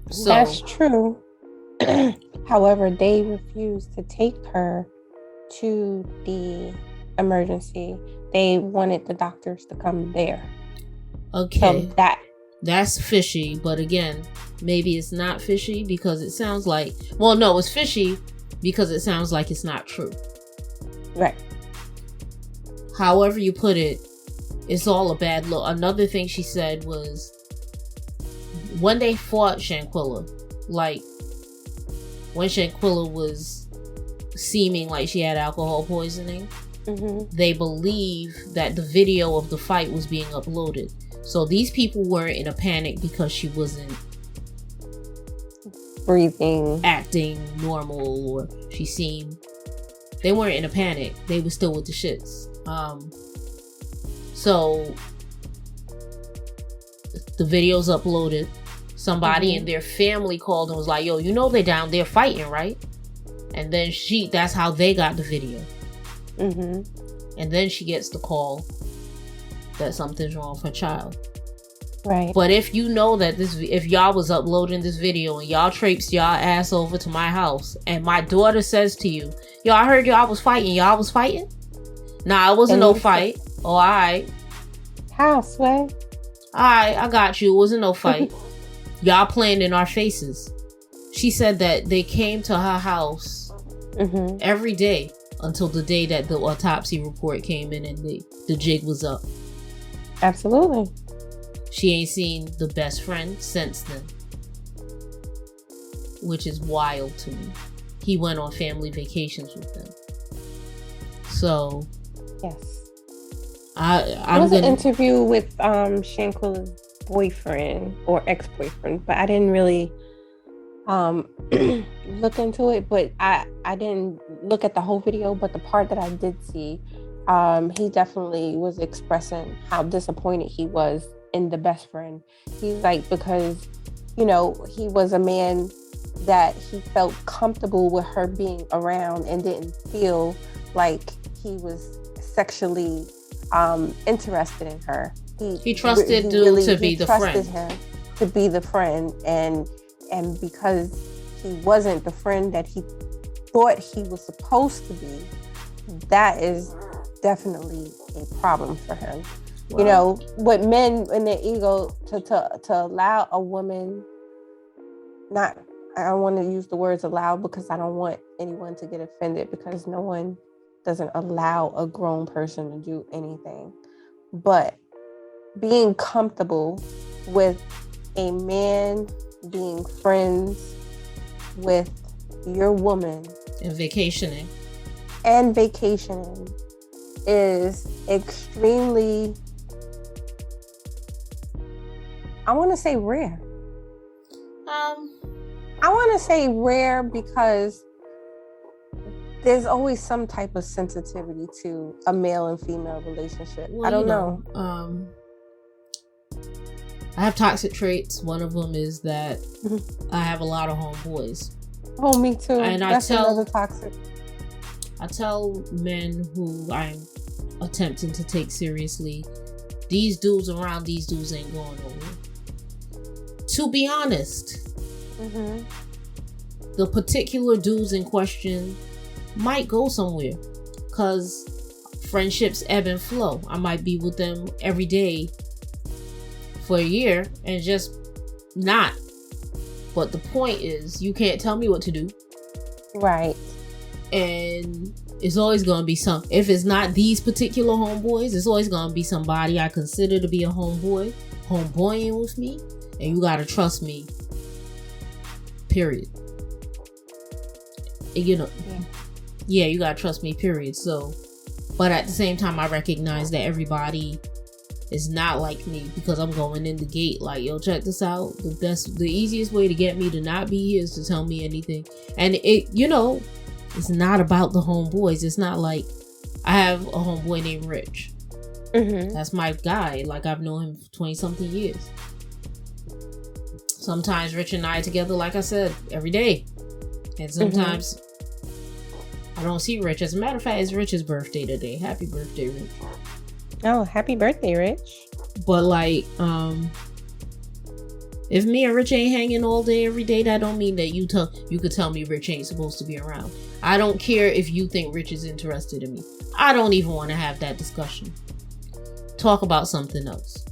So, that's true. However, they refused to take her to the emergency. They wanted the doctors to come there. Okay. So that's fishy. But again, maybe it's not fishy because it sounds like... Well, no, it's fishy because it sounds like it's not true. Right. However you put it, it's all a bad look. Another thing she said was... when they fought Shanquella, like when Shanquella was seeming like she had alcohol poisoning, they believe that the video of the fight was being uploaded. So these people weren't in a panic because she wasn't breathing, acting normal, or she seemed... They weren't in a panic. They were still with the shits. So the video's uploaded. Somebody in their family called and was like, yo, they're down there fighting, right? And then that's how they got the video. And then she gets the call that something's wrong with her child. Right. But if you know that if y'all was uploading this video and y'all traipsed y'all ass over to my house and my daughter says to you, yo, I heard y'all was fighting. Y'all was fighting? Nah, it wasn't no fight. Oh, all right. How, Sway? All right, I got you. It wasn't no fight. Y'all playing in our faces. She said that they came to her house every day until the day that the autopsy report came in and the jig was up. Absolutely. She ain't seen the best friend since then, which is wild to me. He went on family vacations with them. So, yes. I'm was an interview with Shanquella's boyfriend or ex-boyfriend, but I didn't really look into it. But I didn't look at the whole video, but the part that I did see, he definitely was expressing how disappointed he was in the best friend. He's like, because he was a man that he felt comfortable with her being around and didn't feel like he was sexually interested in her. He trusted dude to be the friend. He trusted him to be the friend, and because he wasn't the friend that he thought he was supposed to be, that is definitely a problem for him. You know, with men in their ego to allow a woman, not, I don't want to use the words allow because I don't want anyone to get offended, because no one doesn't allow a grown person to do anything. But being comfortable with a man being friends with your woman and vacationing is extremely, I want to say rare. I want to say rare because there's always some type of sensitivity to a male and female relationship. Well, I don't know. I have toxic traits. One of them is that I have a lot of homeboys. Oh, me too. And that's another toxic. I tell men who I'm attempting to take seriously, these dudes around these dudes ain't going nowhere. To be honest, the particular dudes in question might go somewhere, because friendships ebb and flow. I might be with them every day for a year and just not. But the point is, you can't tell me what to do. Right. And it's always going to be some, if it's not these particular homeboys, it's always going to be somebody I consider to be a homeboying with me, and you got to trust me, period. You know, yeah, you got to trust me, period. So, but at the same time, I recognize that everybody is not like me, because I'm going in the gate like, yo, check this out. The easiest way to get me to not be here is to tell me anything. And it, you know, it's not about the homeboys. It's not like I have a homeboy named Rich. That's my guy. Like, I've known him for 20 something years. Sometimes Rich and I are together, like I said, every day. And sometimes I don't see Rich. As a matter of fact, it's Rich's birthday today. Happy birthday, Rich. Oh, happy birthday, Rich. But like, if me and Rich ain't hanging all day every day, that don't mean that you could tell me Rich ain't supposed to be around. I don't care if you think Rich is interested in me. I don't even want to have that discussion. Talk about something else.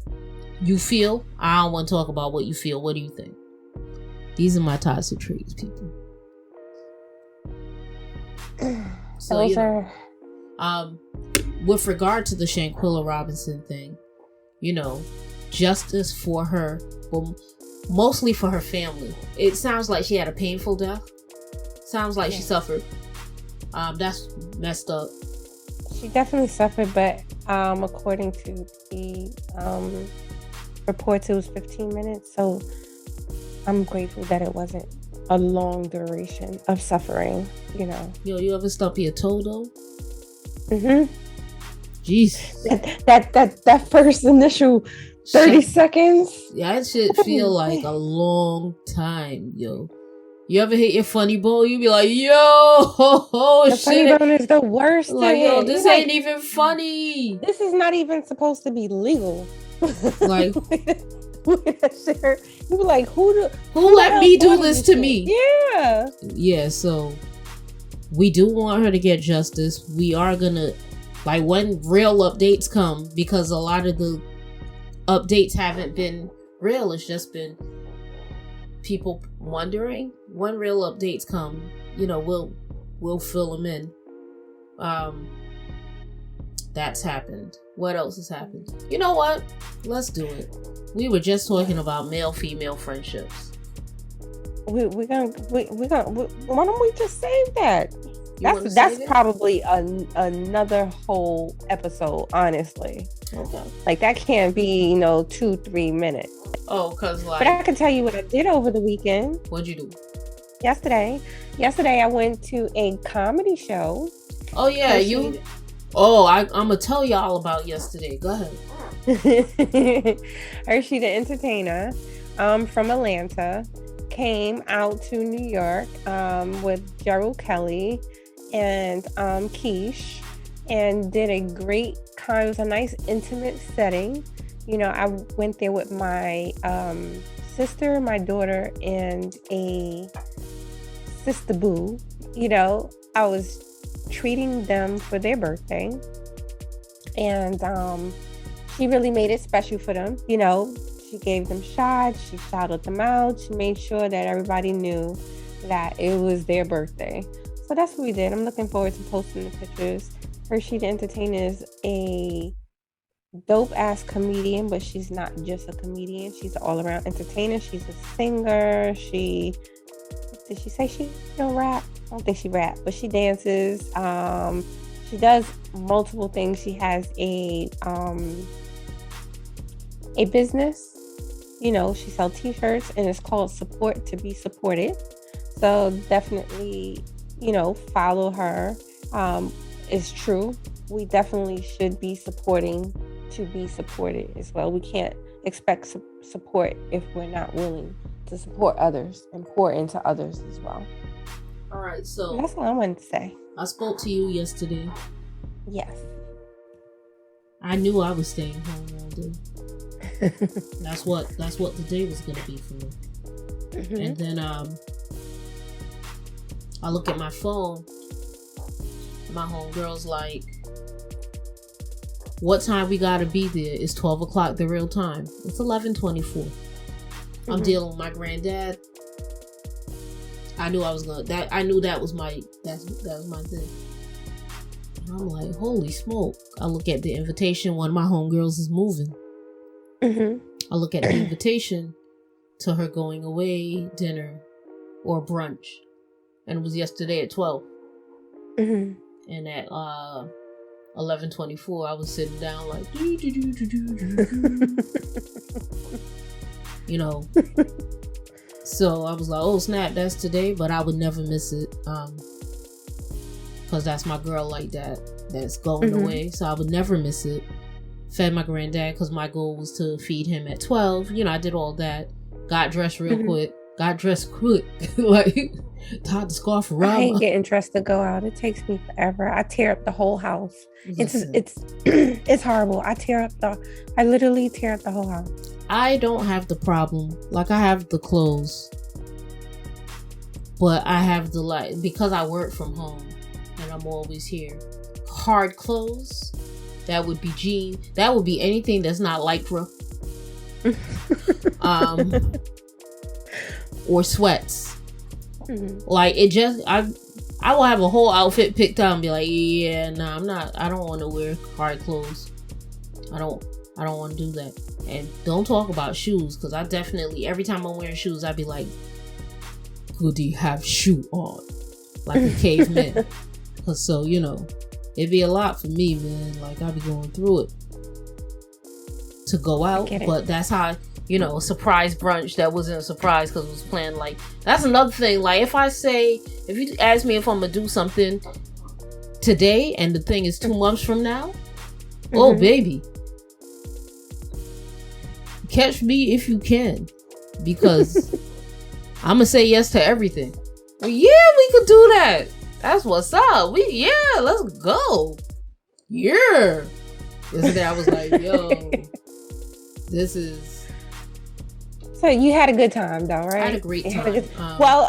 You feel? I don't want to talk about what you feel. What do you think? These are my toxic traits, people. So, you know, with regard to the Shanquella Robinson thing, you know, justice for her, but mostly for her family. It sounds like she had a painful death. Sounds like she suffered. That's messed up. She definitely suffered, but according to the reports, it was 15 minutes. So I'm grateful that it wasn't a long duration of suffering, you know. Yo, you ever stub your toe though? Jesus. That first initial 30 seconds. Yeah, that shit feel like a long time, yo. You ever hit your funny bone? You be like, yo, the funny bone is the worst. Like, yo, this ain't even funny. This is not even supposed to be legal. Like, you be like, who let me do this to me? Yeah. So we do want her to get justice. We are gonna, like, when real updates come, because a lot of the updates haven't been real. It's just been people wondering. When real updates come, you know, we'll fill them in. That's happened. What else has happened? You know what? Let's do it. We were just talking about male-female friendships. Why don't we just save that? That's probably another whole episode, honestly. Okay. Like, that can't be, 2-3 minutes. Oh, because like... But I can tell you what I did over the weekend. What'd you do? Yesterday I went to a comedy show. Oh, yeah, I'm going to tell y'all about yesterday. Go ahead. Hershey, the entertainer, from Atlanta, came out to New York with Gerald Kelly and Keish, and did a great it was a nice intimate setting. I went there with my sister, my daughter, and a sister boo. I was treating them for their birthday, and She really made it special for them. You know, she gave them shots. She shouted them out. She made sure that everybody knew that it was their birthday. So that's what we did. I'm looking forward to posting the pictures. Hershey the Entertainer is a dope ass comedian, but she's not just a comedian. She's an all around entertainer. She's a singer. Did she say she don't rap? I don't think she rap, but she dances. She does multiple things. She has a business. You know, she sells t-shirts and it's called Support to Be Supported. So definitely, you know, follow her. It's true. We definitely should be supporting to be supported as well. We can't expect support if we're not willing to support others and pour into others as well. All right, so that's what I wanted to say. I spoke to you yesterday. Yes. I knew I was staying home all day. That's what the day was gonna be for me. Mm-hmm. And then I look at my phone. My homegirl's like, "What time we gotta be there? It's 12 o'clock the real time. It's 11:24. Mm-hmm. I'm dealing with my granddad. I knew I was gonna. I knew that was my thing. And I'm like, holy smoke! I look at the invitation. One of my homegirls is moving. Mm-hmm. I look at the invitation to her going away dinner or brunch, and it was yesterday at 12. Mm-hmm. And at 11:24, I was sitting down like, you know. So I was like, oh snap, that's today, but I would never miss it, because that's my girl like that, that's going mm-hmm. away. So I would never miss it. Fed my granddad because my goal was to feed him at 12. You know, I did all that. Got dressed real mm-hmm. quick. Like, tied the scarf around. I hate getting dressed to go out. It takes me forever. I tear up the whole house. It's horrible. I literally tear up the whole house. I don't have the problem. Like, I have the clothes, but I have the because I work from home and I'm always here. Hard clothes. That would be jeans. That would be anything that's not lycra. Or sweats. Mm-hmm. Like, it just, I will have a whole outfit picked out and be like, yeah, nah, I don't want to wear hard clothes. I don't want to do that. And don't talk about shoes, because I definitely, every time I'm wearing shoes, I'd be like, goody, have shoe on. Like a caveman. Because so, you know, it'd be a lot for me, man. Like, I'd be going through it to go out. But that's how, you know, a surprise brunch that wasn't a surprise because it was planned. Like, that's another thing. Like, if you ask me if I'm going to do something today and the thing is 2 months from now, mm-hmm. oh, baby. Catch me if you can, because I'm going to say yes to everything. Well, yeah, we could do that. That's what's up. Let's go. Yeah. Yesterday I was like, yo, this is. So you had a good time though, right? I had a great time. Well,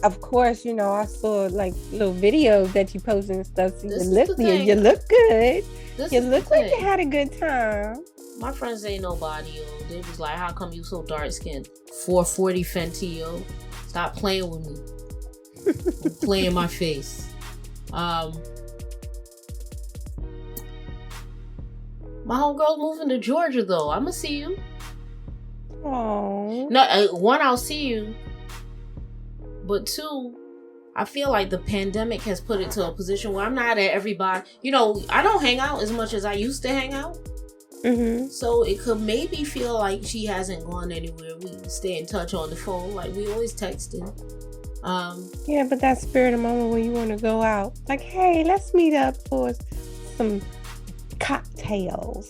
of course, you know, I saw like little videos that you posted and stuff. So you look good. You look like you had a good time. My friends ain't nobody, yo. They was like, how come you so dark skinned? 440 Fenty, yo. Stop playing with me. Play in my face. My homegirl's moving to Georgia though. I'ma see you. Oh. No, one, I'll see you. But two, I feel like the pandemic has put it to a position where I'm not at everybody. You know, I don't hang out as much as I used to hang out. Mm-hmm. So it could maybe feel like she hasn't gone anywhere. We stay in touch on the phone, like we always texting. Yeah, but that spirit of moment when you want to go out, like, hey, let's meet up for some cocktails.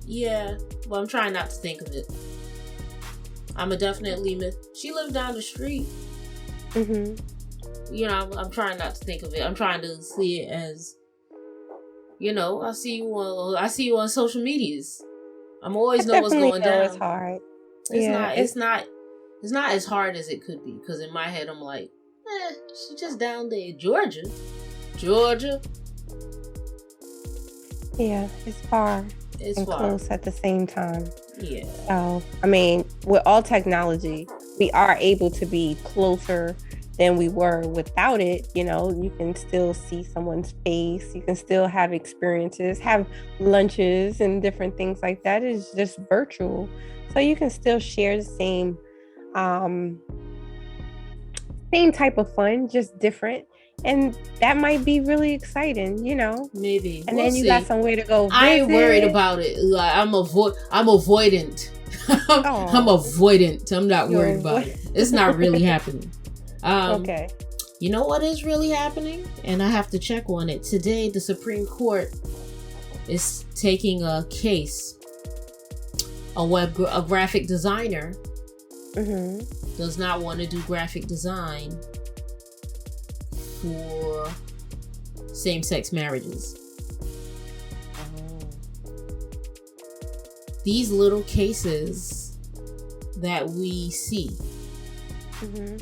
Yeah, but I'm trying not to think of it. I'ma definitely miss. She lived down the street. Mm-hmm. You know, I'm trying not to think of it. I'm trying to see it as, you know, I see you on social medias. I'm always know what's going down. It's hard. It's not as hard as it could be, because in my head I'm like, she just down there, Georgia. Yeah, it's far It's and far. close at the same time. Yeah. So, I mean, with all technology, we are able to be closer than we were without it. You know, you can still see someone's face, you can still have experiences, have lunches and different things like that. It's just virtual. So you can still share the um same type of fun, just different. And that might be really exciting, you know. Maybe. And we'll then you see. got somewhere to go visit. I ain't worried about it. Like, I'm avoidant. I'm avoidant. I'm not worried about it. It's not really happening. Okay. You know what is really happening? And I have to check on it. Today, the Supreme Court is taking a case. A graphic designer does not want to do graphic design for same-sex marriages. These little cases that we see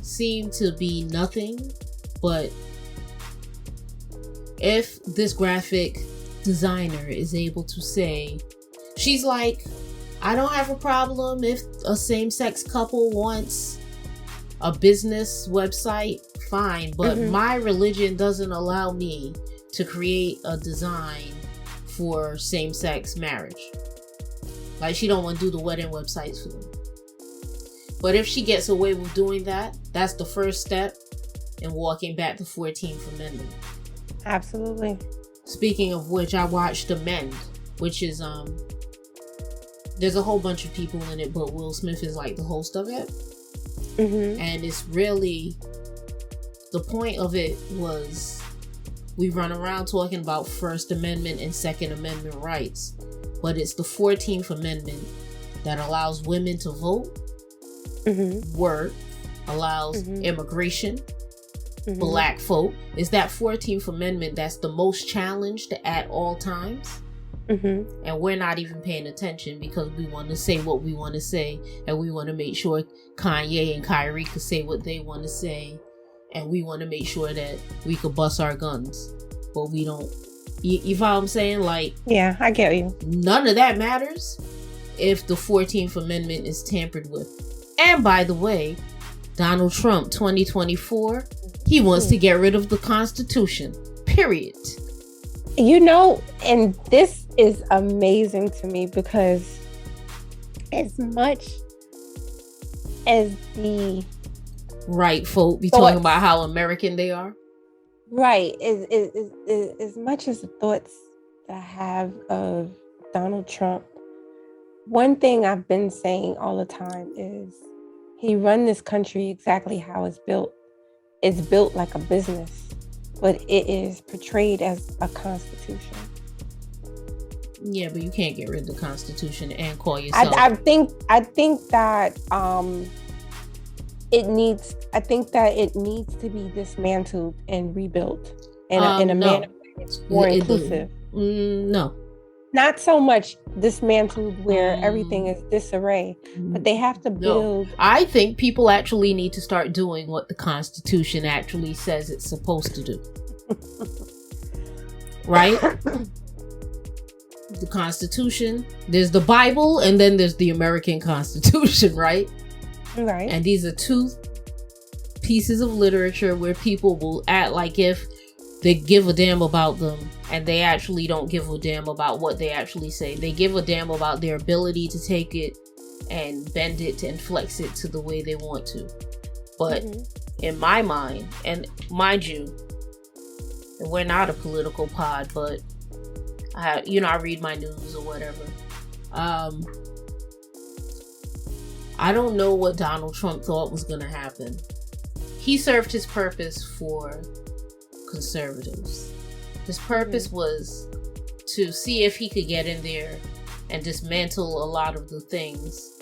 seem to be nothing, but if this graphic designer is able to say, she's like, I don't have a problem if a same-sex couple wants a business website, fine, but my religion doesn't allow me to create a design for same-sex marriage. Like, she don't want to do the wedding websites for them. But if she gets away with doing that, that's the first step in walking back the 14th Amendment. Absolutely. Speaking of which, I watched Amend, which is there's a whole bunch of people in it, but Will Smith is like the host of it. And it's really, the point of it was, we run around talking about First Amendment and Second Amendment rights, but it's the 14th Amendment that allows women to vote, work, allows immigration, black folk. It's that 14th Amendment that's the most challenged at all times. And we're not even paying attention because we want to say what we want to say, and we want to make sure Kanye and Kyrie could say what they want to say, and we want to make sure that we could bust our guns, but we don't. You follow what I'm saying? Like, yeah, I get you. None of that matters if the 14th Amendment is tampered with. And by the way, Donald Trump 2024, he wants to get rid of the Constitution. Period. You know, and this is amazing to me because as much as the right folk be talking about how American they are, right, as much as the thoughts that I have of Donald Trump, one thing I've been saying all the time is he run this country exactly how it's built. It's built like a business, but it is portrayed as a constitution. Yeah, but you can't get rid of the Constitution and call yourself. I think that it needs to be dismantled and rebuilt in a manner that's more inclusive. No. Not so much dismantled where everything is disarray, but they have to build. No. I think people actually need to start doing what the Constitution actually says it's supposed to do. Right? The Constitution, there's the Bible, and then there's the American Constitution, right? Right. And these are two pieces of literature where people will act like if they give a damn about them, and they actually don't give a damn about what they actually say. They give a damn about their ability to take it and bend it and flex it to the way they want to. But in my mind, and mind you, we're not a political pod, but I read my news or whatever. I don't know what Donald Trump thought was going to happen. He served his purpose for conservatives. His purpose was to see if he could get in there and dismantle a lot of the things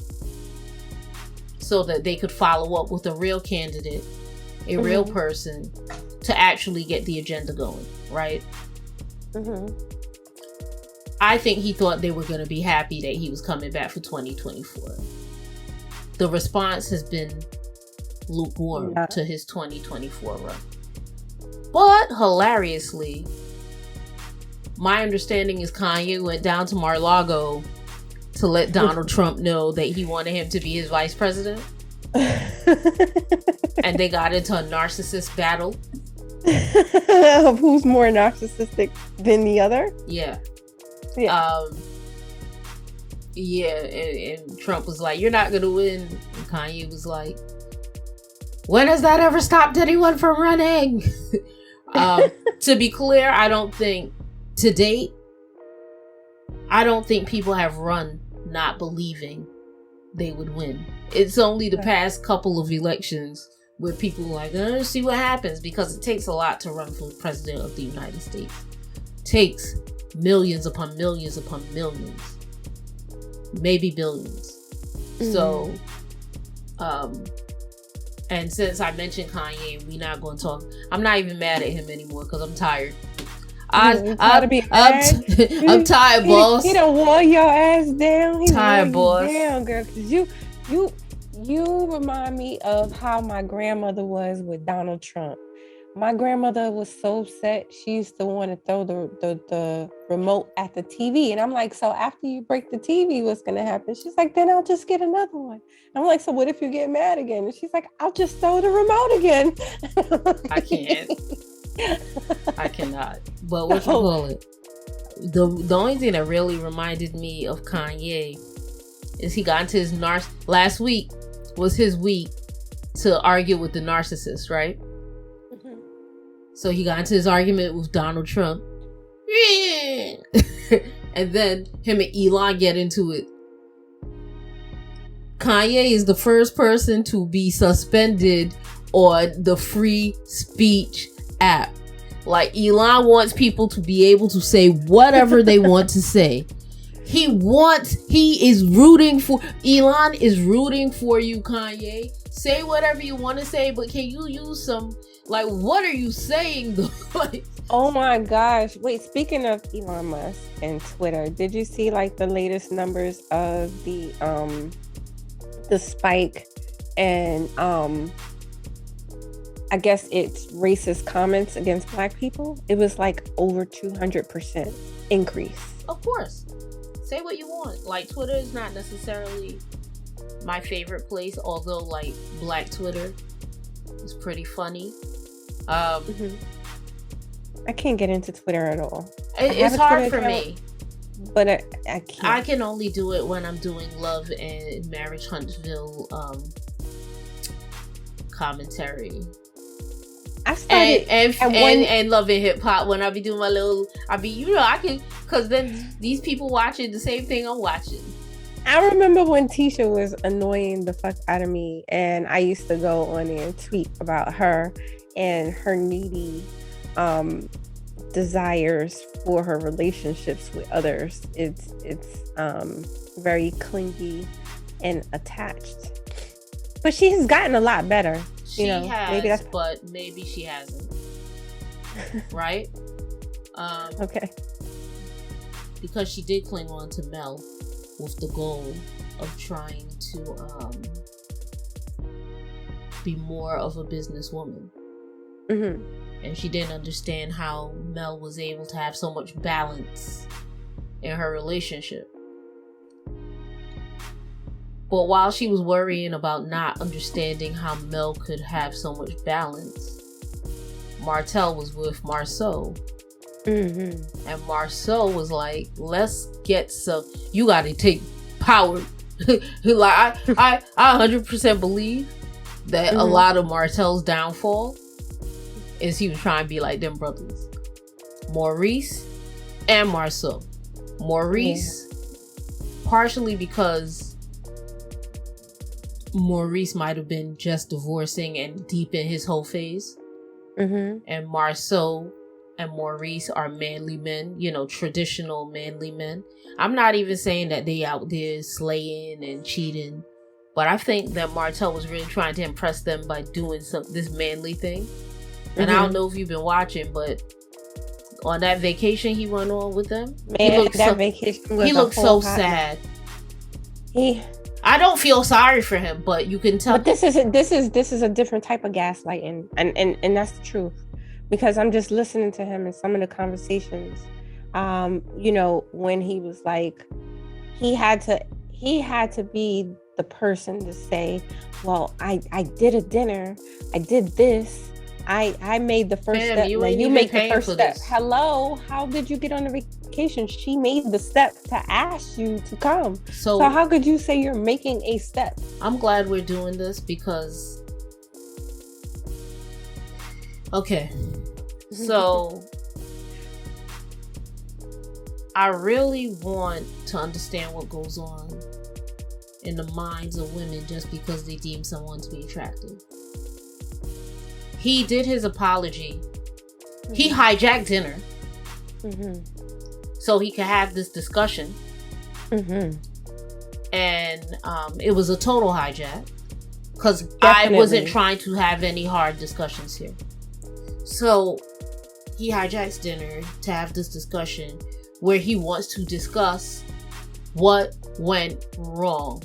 so that they could follow up with a real candidate, a real person, to actually get the agenda going, right? I think he thought they were going to be happy that he was coming back for 2024. The response has been lukewarm to his 2024 run. But hilariously, my understanding is Kanye went down to Mar-a-Lago to let Donald Trump know that he wanted him to be his vice president. And they got into a narcissist battle. Of who's more narcissistic than the other? Yeah. Yeah. Yeah, and Trump was like, "You're not gonna win." And Kanye was like, "When has that ever stopped anyone from running?" To be clear, I don't think to date, I don't think people have run not believing they would win. It's only the past couple of elections where people are like, see what happens, because it takes a lot to run for president of the United States. It takes millions upon millions upon millions, maybe billions. Mm-hmm. So, and since I mentioned Kanye, we're not going to talk. I'm not even mad at him anymore because I'm tired. I'm tired, boss. He done wore your ass down. He tired, boss. Down, girl. Cause you remind me of how my grandmother was with Donald Trump. My grandmother was so upset. She used to want to throw the remote at the TV. And I'm like, so after you break the TV, what's going to happen? She's like, then I'll just get another one. I'm like, so what if you get mad again? And she's like, I'll just throw the remote again. I can't. I cannot. But what you call it? The only thing that really reminded me of Kanye is he got into his last week was his week to argue with the narcissist, right? Mm-hmm. So he got into his argument with Donald Trump. And then him and Elon get into it. Kanye is the first person to be suspended on the free speech app. Like, Elon wants people to be able to say whatever they want to say. Elon is rooting for you, Kanye. Say whatever you want to say, but can you use some, like, what are you saying though? Like, oh my gosh. Wait, speaking of Elon Musk and Twitter, did you see like the latest numbers of the spike and I guess it's racist comments against Black people? It was like over 200% increase. Of course. Say what you want. Like, Twitter is not necessarily my favorite place, although like Black Twitter is pretty funny. Mm-hmm. I can't get into Twitter at all. It's hard for me. But I can't. I can only do it when I'm doing Love and Marriage Huntsville commentary. I started and Love and Hip Hop when I be doing my little, I can, because then these people watching the same thing I'm watching. I remember when Tisha was annoying the fuck out of me, and I used to go on there and tweet about her and her needy desires for her relationships with others. It's very clingy and attached, but she has gotten a lot better. She has, but maybe she hasn't. Right? Okay. Because she did cling on to Mel with the goal of trying to be more of a businesswoman. Mm-hmm. And she didn't understand how Mel was able to have so much balance in her relationship. But while she was worrying about not understanding how Mel could have so much balance, Martell was with Marceau. Mm-hmm. And Marceau was like, let's get some, you gotta take power. Like, I 100% believe that a lot of Martell's downfall is he was trying to be like them brothers, Maurice and Marceau. Maurice, partially because Maurice might have been just divorcing and deep in his whole phase. Mm-hmm. And Marceau and Maurice are manly men, traditional manly men. I'm not even saying that they out there slaying and cheating, but I think that Martell was really trying to impress them by doing this manly thing. And I don't know if you've been watching, but on that vacation he went on with them, he looked so sad. I don't feel sorry for him, but you can tell. But this is a different type of gaslighting, and that's the truth. Because I'm just listening to him and some of the conversations When he was like, he had to be the person to say, well, I did a dinner, I did this, I made the first step. You make the first step. This. Hello, how did you get on the vacation? She made the step to ask you to come. So how could you say you're making a step? I'm glad we're doing this because, okay, so I really want to understand what goes on in the minds of women just because they deem someone to be attractive. He did his apology. Mm-hmm. He hijacked dinner. Mm-hmm. So he could have this discussion. Mm-hmm. And it was a total hijack. Because I wasn't trying to have any hard discussions here. So he hijacks dinner to have this discussion where he wants to discuss what went wrong.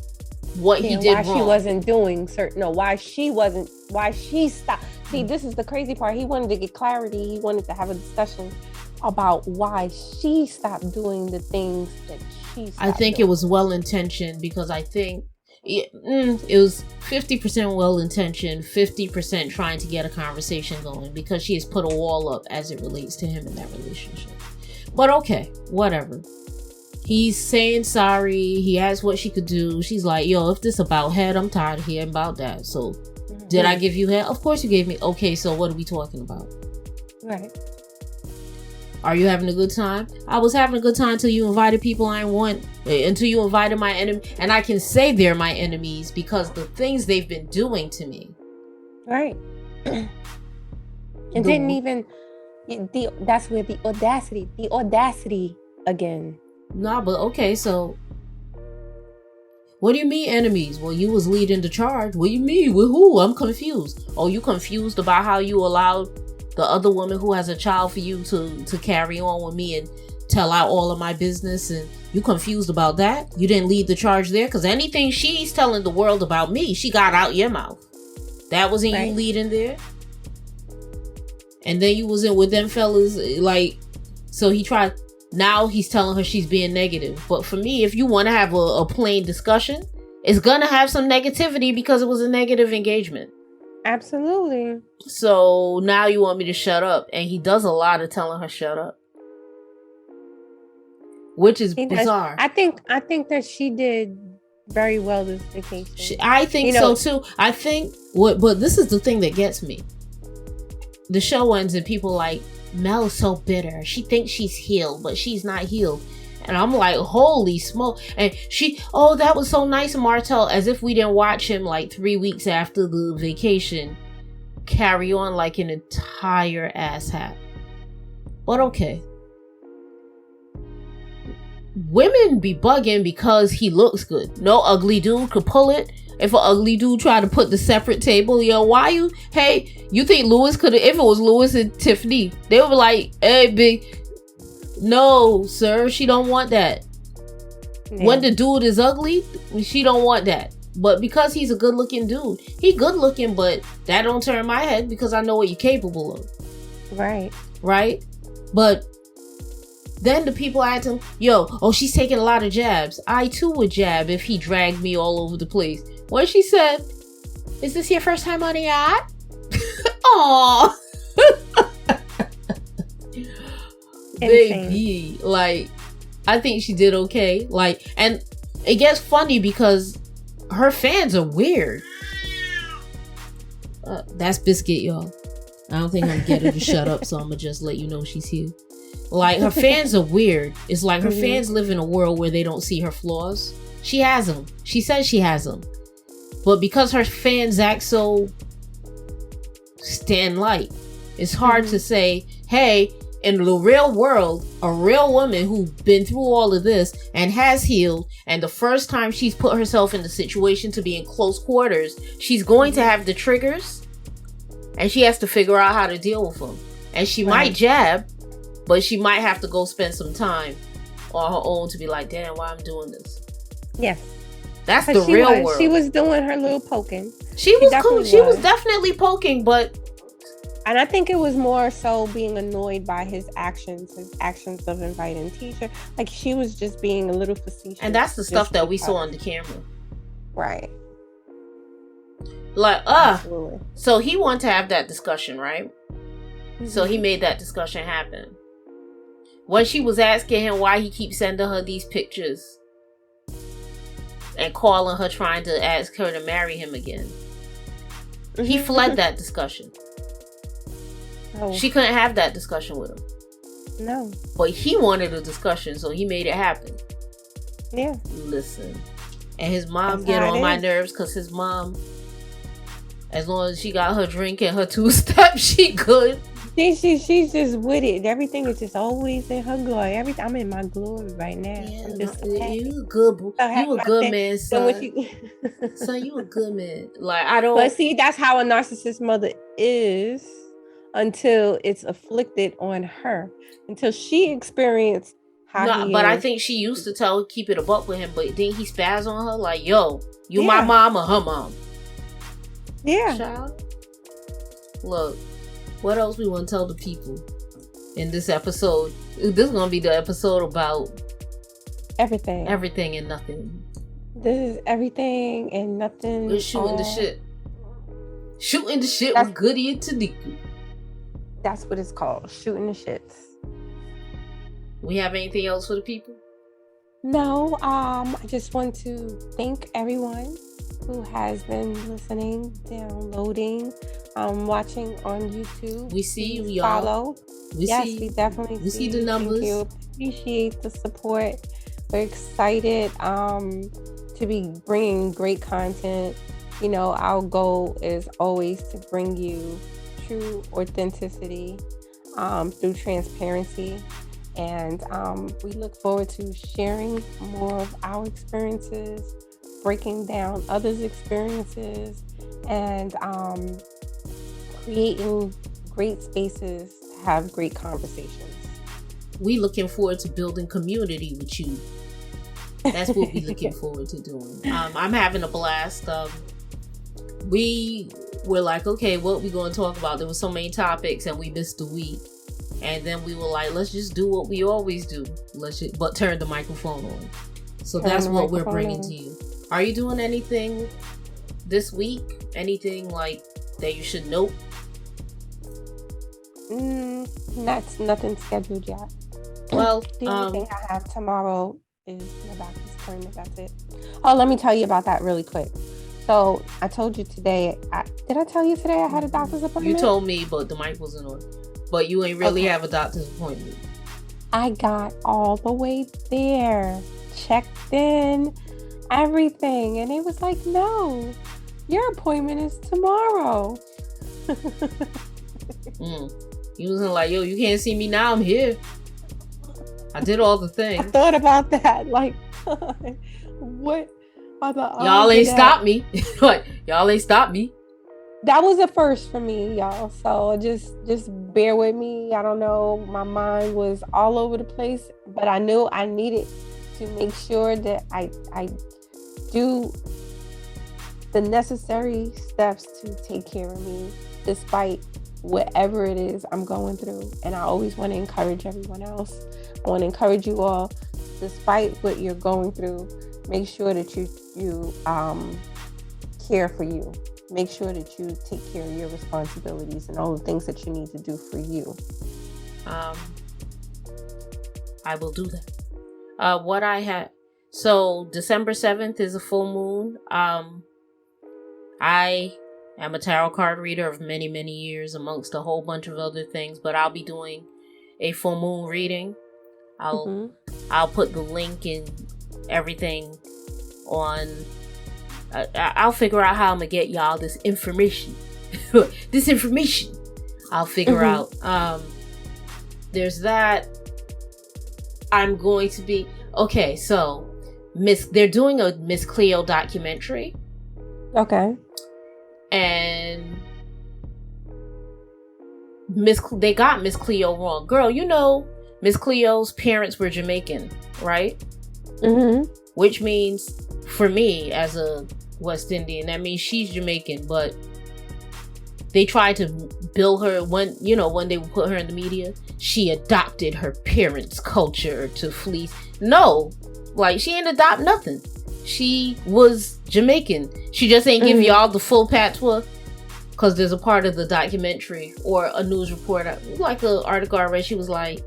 What he did wrong. Why she wasn't doing certain... No, why she stopped. See, this is the crazy part. He wanted to get clarity. He wanted to have a discussion about why she stopped doing the things that she stopped I think doing. It was well-intentioned because I think it was 50% well-intentioned, 50% trying to get a conversation going because she has put a wall up as it relates to him in that relationship. But okay, whatever. He's saying sorry. He asked what she could do. She's like, yo, if this about head, I'm tired of hearing about that. So, did I give you head? Of course you gave me. Okay, so what are we talking about? Right. Are you having a good time? I was having a good time until you invited people I want. Until you invited my enemy. And I can say they're my enemies because the things they've been doing to me. Right. And didn't even... That's where the audacity again. Nah, but okay, so what do you mean enemies? Well, you was leading the charge. What do you mean? With who? I'm confused. Oh, you confused about how you allowed the other woman who has a child for you to carry on with me and tell out all of my business, and you confused about that? You didn't lead the charge there? Because anything she's telling the world about me, she got out your mouth. That wasn't right. You leading there? And then you was in with them fellas, like, so he tried... Now he's telling her she's being negative. But for me, if you want to have a plain discussion, it's going to have some negativity because it was a negative engagement. Absolutely. So now you want me to shut up. And he does a lot of telling her shut up. Which is bizarre. I think that she did very well this vacation. I think so too. I think, but this is the thing that gets me. The show ends and people like, Mel's so bitter. She thinks she's healed, but she's not healed. And I'm like, holy smoke. And that was so nice of Martell, as if we didn't watch him like 3 weeks after the vacation carry on like an entire asshat. But okay. Women be bugging because he looks good. No ugly dude could pull it. If an ugly dude tried to put the separate table, why you? Hey, you think Lewis could have? If it was Lewis and Tiffany, they were like, "Hey, big, no, sir, she don't want that." Yeah. When the dude is ugly, she don't want that. But because he's a good-looking dude, he good-looking, but that don't turn my head because I know what you're capable of. Right. But then the people asked him, she's taking a lot of jabs. I too would jab if he dragged me all over the place. What she said, is this your first time on a yacht? Aww. Baby. Like, I think she did okay. Like, and it gets funny because her fans are weird. That's Biscuit, y'all. I don't think I'm gonna get her to shut up, so I'm gonna just let you know she's here. Like, her fans are weird. It's like her fans live in a world where they don't see her flaws. She has them. She says she has them. But because her fans act so stand light, it's hard to say, hey, in the real world, a real woman who's been through all of this and has healed, and the first time she's put herself in the situation to be in close quarters, she's going to have the triggers, and she has to figure out how to deal with them. And she might jab, but she might have to go spend some time on her own to be like, damn, why I'm doing this. Yes. That's the real world. She was doing her little poking. She was cool. She was definitely poking, but And I think it was more so being annoyed by his actions of inviting teacher. Like she was just being a little facetious. And that's the stuff that we saw on the camera. Right. Like, Absolutely. So he wanted to have that discussion, right? Mm-hmm. So he made that discussion happen. When she was asking him why he keeps sending her these pictures and calling her trying to ask her to marry him again, he fled that discussion. Oh. She couldn't have that discussion with him. No. But he wanted a discussion, so he made it happen. Yeah. Listen. And his mom get on my nerves because his mom, as long as she got her drink and her 2-step, she good. She's just with it. Everything is just always in her glory. I'm in my glory right now. Yeah, you a good boy. You a good man, son. Son, you a good man. Like, I don't. But see, that's how a narcissist mother is until it's afflicted on her. Until she experienced how but I think she used to keep it a buck with him, but then he spaz on her like, yo, you my mom or her mom? Yeah. Child. Look. What else we want to tell the people in this episode? This is going to be the episode about everything. Everything and nothing. This is everything and nothing. We're shooting the shit. Shooting the shit with Goody and Tanika. That's what it's called. Shooting the shits. We have anything else for the people? No. I just want to thank everyone who has been listening, downloading, watching on YouTube. We see you, y'all. Follow. We definitely see the numbers. Thank you. Appreciate the support. We're excited to be bringing great content. You know, our goal is always to bring you true authenticity through transparency. And we look forward to sharing more of our experiences, breaking down others' experiences, and creating great spaces to have great conversations. We looking forward to building community with you. That's what we're looking forward to doing. I'm having a blast. We were like, okay, what we going to talk about? There were so many topics and we missed a week. And then we were like, let's just do what we always do. But turn the microphone on. So that's what we're bringing to you. Are you doing anything this week? Anything like that you should note? That's nothing scheduled yet. Well, the only thing I have tomorrow is my doctor's appointment. That's it. Oh, let me tell you about that really quick. So I told you today. Did I tell you today I had a doctor's appointment? You told me, but the mic wasn't on. But you ain't really have a doctor's appointment. I got all the way there, checked in, everything, and it was like, no, your appointment is tomorrow. He wasn't like, yo, you can't see me now, I'm here. I did all the things. I thought about that, like, what are the odds? Y'all ain't stopped me. What? Y'all ain't stopped me. That was a first for me, y'all. So just bear with me. I don't know. My mind was all over the place, but I knew I needed to make sure that I do the necessary steps to take care of me, despite whatever it is I'm going through. And I always want to encourage everyone else. I want to encourage you all, despite what you're going through, make sure that you care for you. Make sure that you take care of your responsibilities and all the things that you need to do for you. I will do that. What I had... So, December 7th is a full moon. I am a tarot card reader of many, many years, amongst a whole bunch of other things. But I'll be doing a full moon reading. I'll put the link and everything on... I'll figure out how I'm gonna get y'all this information. I'll figure out. There's that. I'm going to be okay. So, they're doing a Miss Cleo documentary. Okay. And they got Miss Cleo wrong, girl. You know, Miss Cleo's parents were Jamaican, right? Which means, for me as a West Indian, that means she's Jamaican, but they tried to bill her when they would put her in the media. She adopted her parents' culture to fleece. No, like she ain't adopt nothing. She was Jamaican. She just ain't give y'all the full patois. Because there's a part of the documentary or a news report, like an article I read, she was like,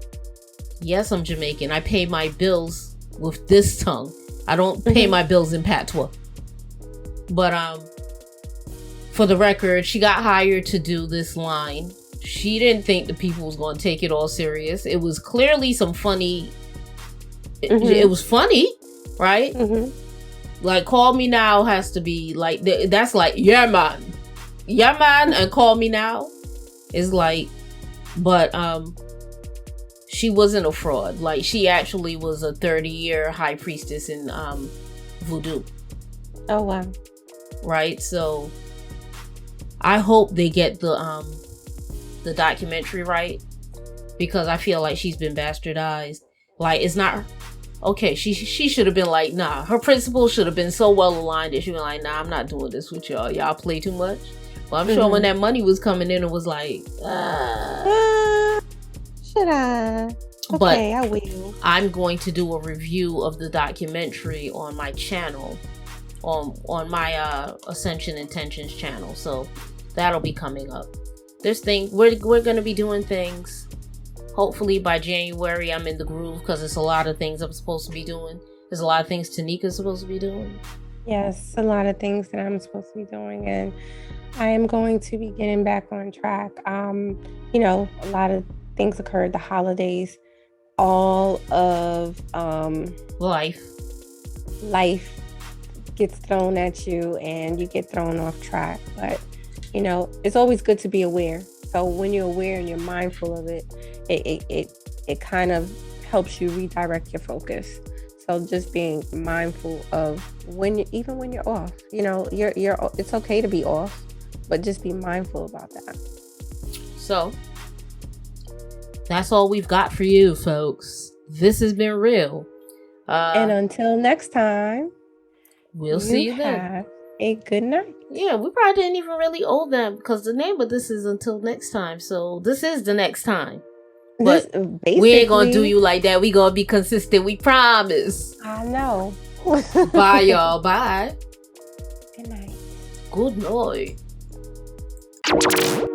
yes, I'm Jamaican. I pay my bills with this tongue. I don't pay my bills in patois. But for the record, she got hired to do this line. She didn't think the people was going to take it all serious. It was clearly some funny. It was funny, right? Like, call me now has to be like, that's like, yeah, man, and call me now is like, but she wasn't a fraud. Like, she actually was a 30-year high priestess in voodoo. Oh wow. Right, so I hope they get the documentary right, because I feel like she's been bastardized. Like, it's not okay. She should have been like, nah. Her principles should have been so well aligned that she was like, nah, I'm not doing this with y'all. Y'all play too much. But I'm sure when that money was coming in, it was like, should I? Okay, but I will. I'm going to do a review of the documentary on my channel, on my Ascension Intentions channel. So that'll be coming up. We're gonna be doing things. Hopefully by January, I'm in the groove, because it's a lot of things I'm supposed to be doing. There's a lot of things Tanika's supposed to be doing. Yes, a lot of things that I'm supposed to be doing, and I am going to be getting back on track. A lot of things occurred, the holidays, all of Life gets thrown at you and you get thrown off track. But it's always good to be aware. So when you're aware and you're mindful of it, it kind of helps you redirect your focus. So just being mindful of when you're off, it's okay to be off, but just be mindful about that. So that's all we've got for you, folks. This has been real. And until next time, we'll see you then. Have a good night. Yeah, we probably didn't even really owe them, because the name of this is Until Next Time. So this is the next time. But we ain't gonna do you like that. We gonna be consistent. We promise. I know. Bye, y'all. Bye. Good night. Good night.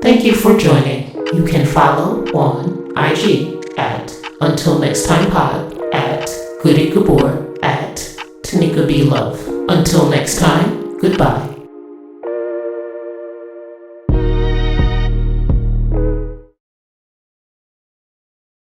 Thank you for joining. You can follow on IG at Until Next Time Pod, at Goody Gabor, at Tanika B Love. Until next time, goodbye.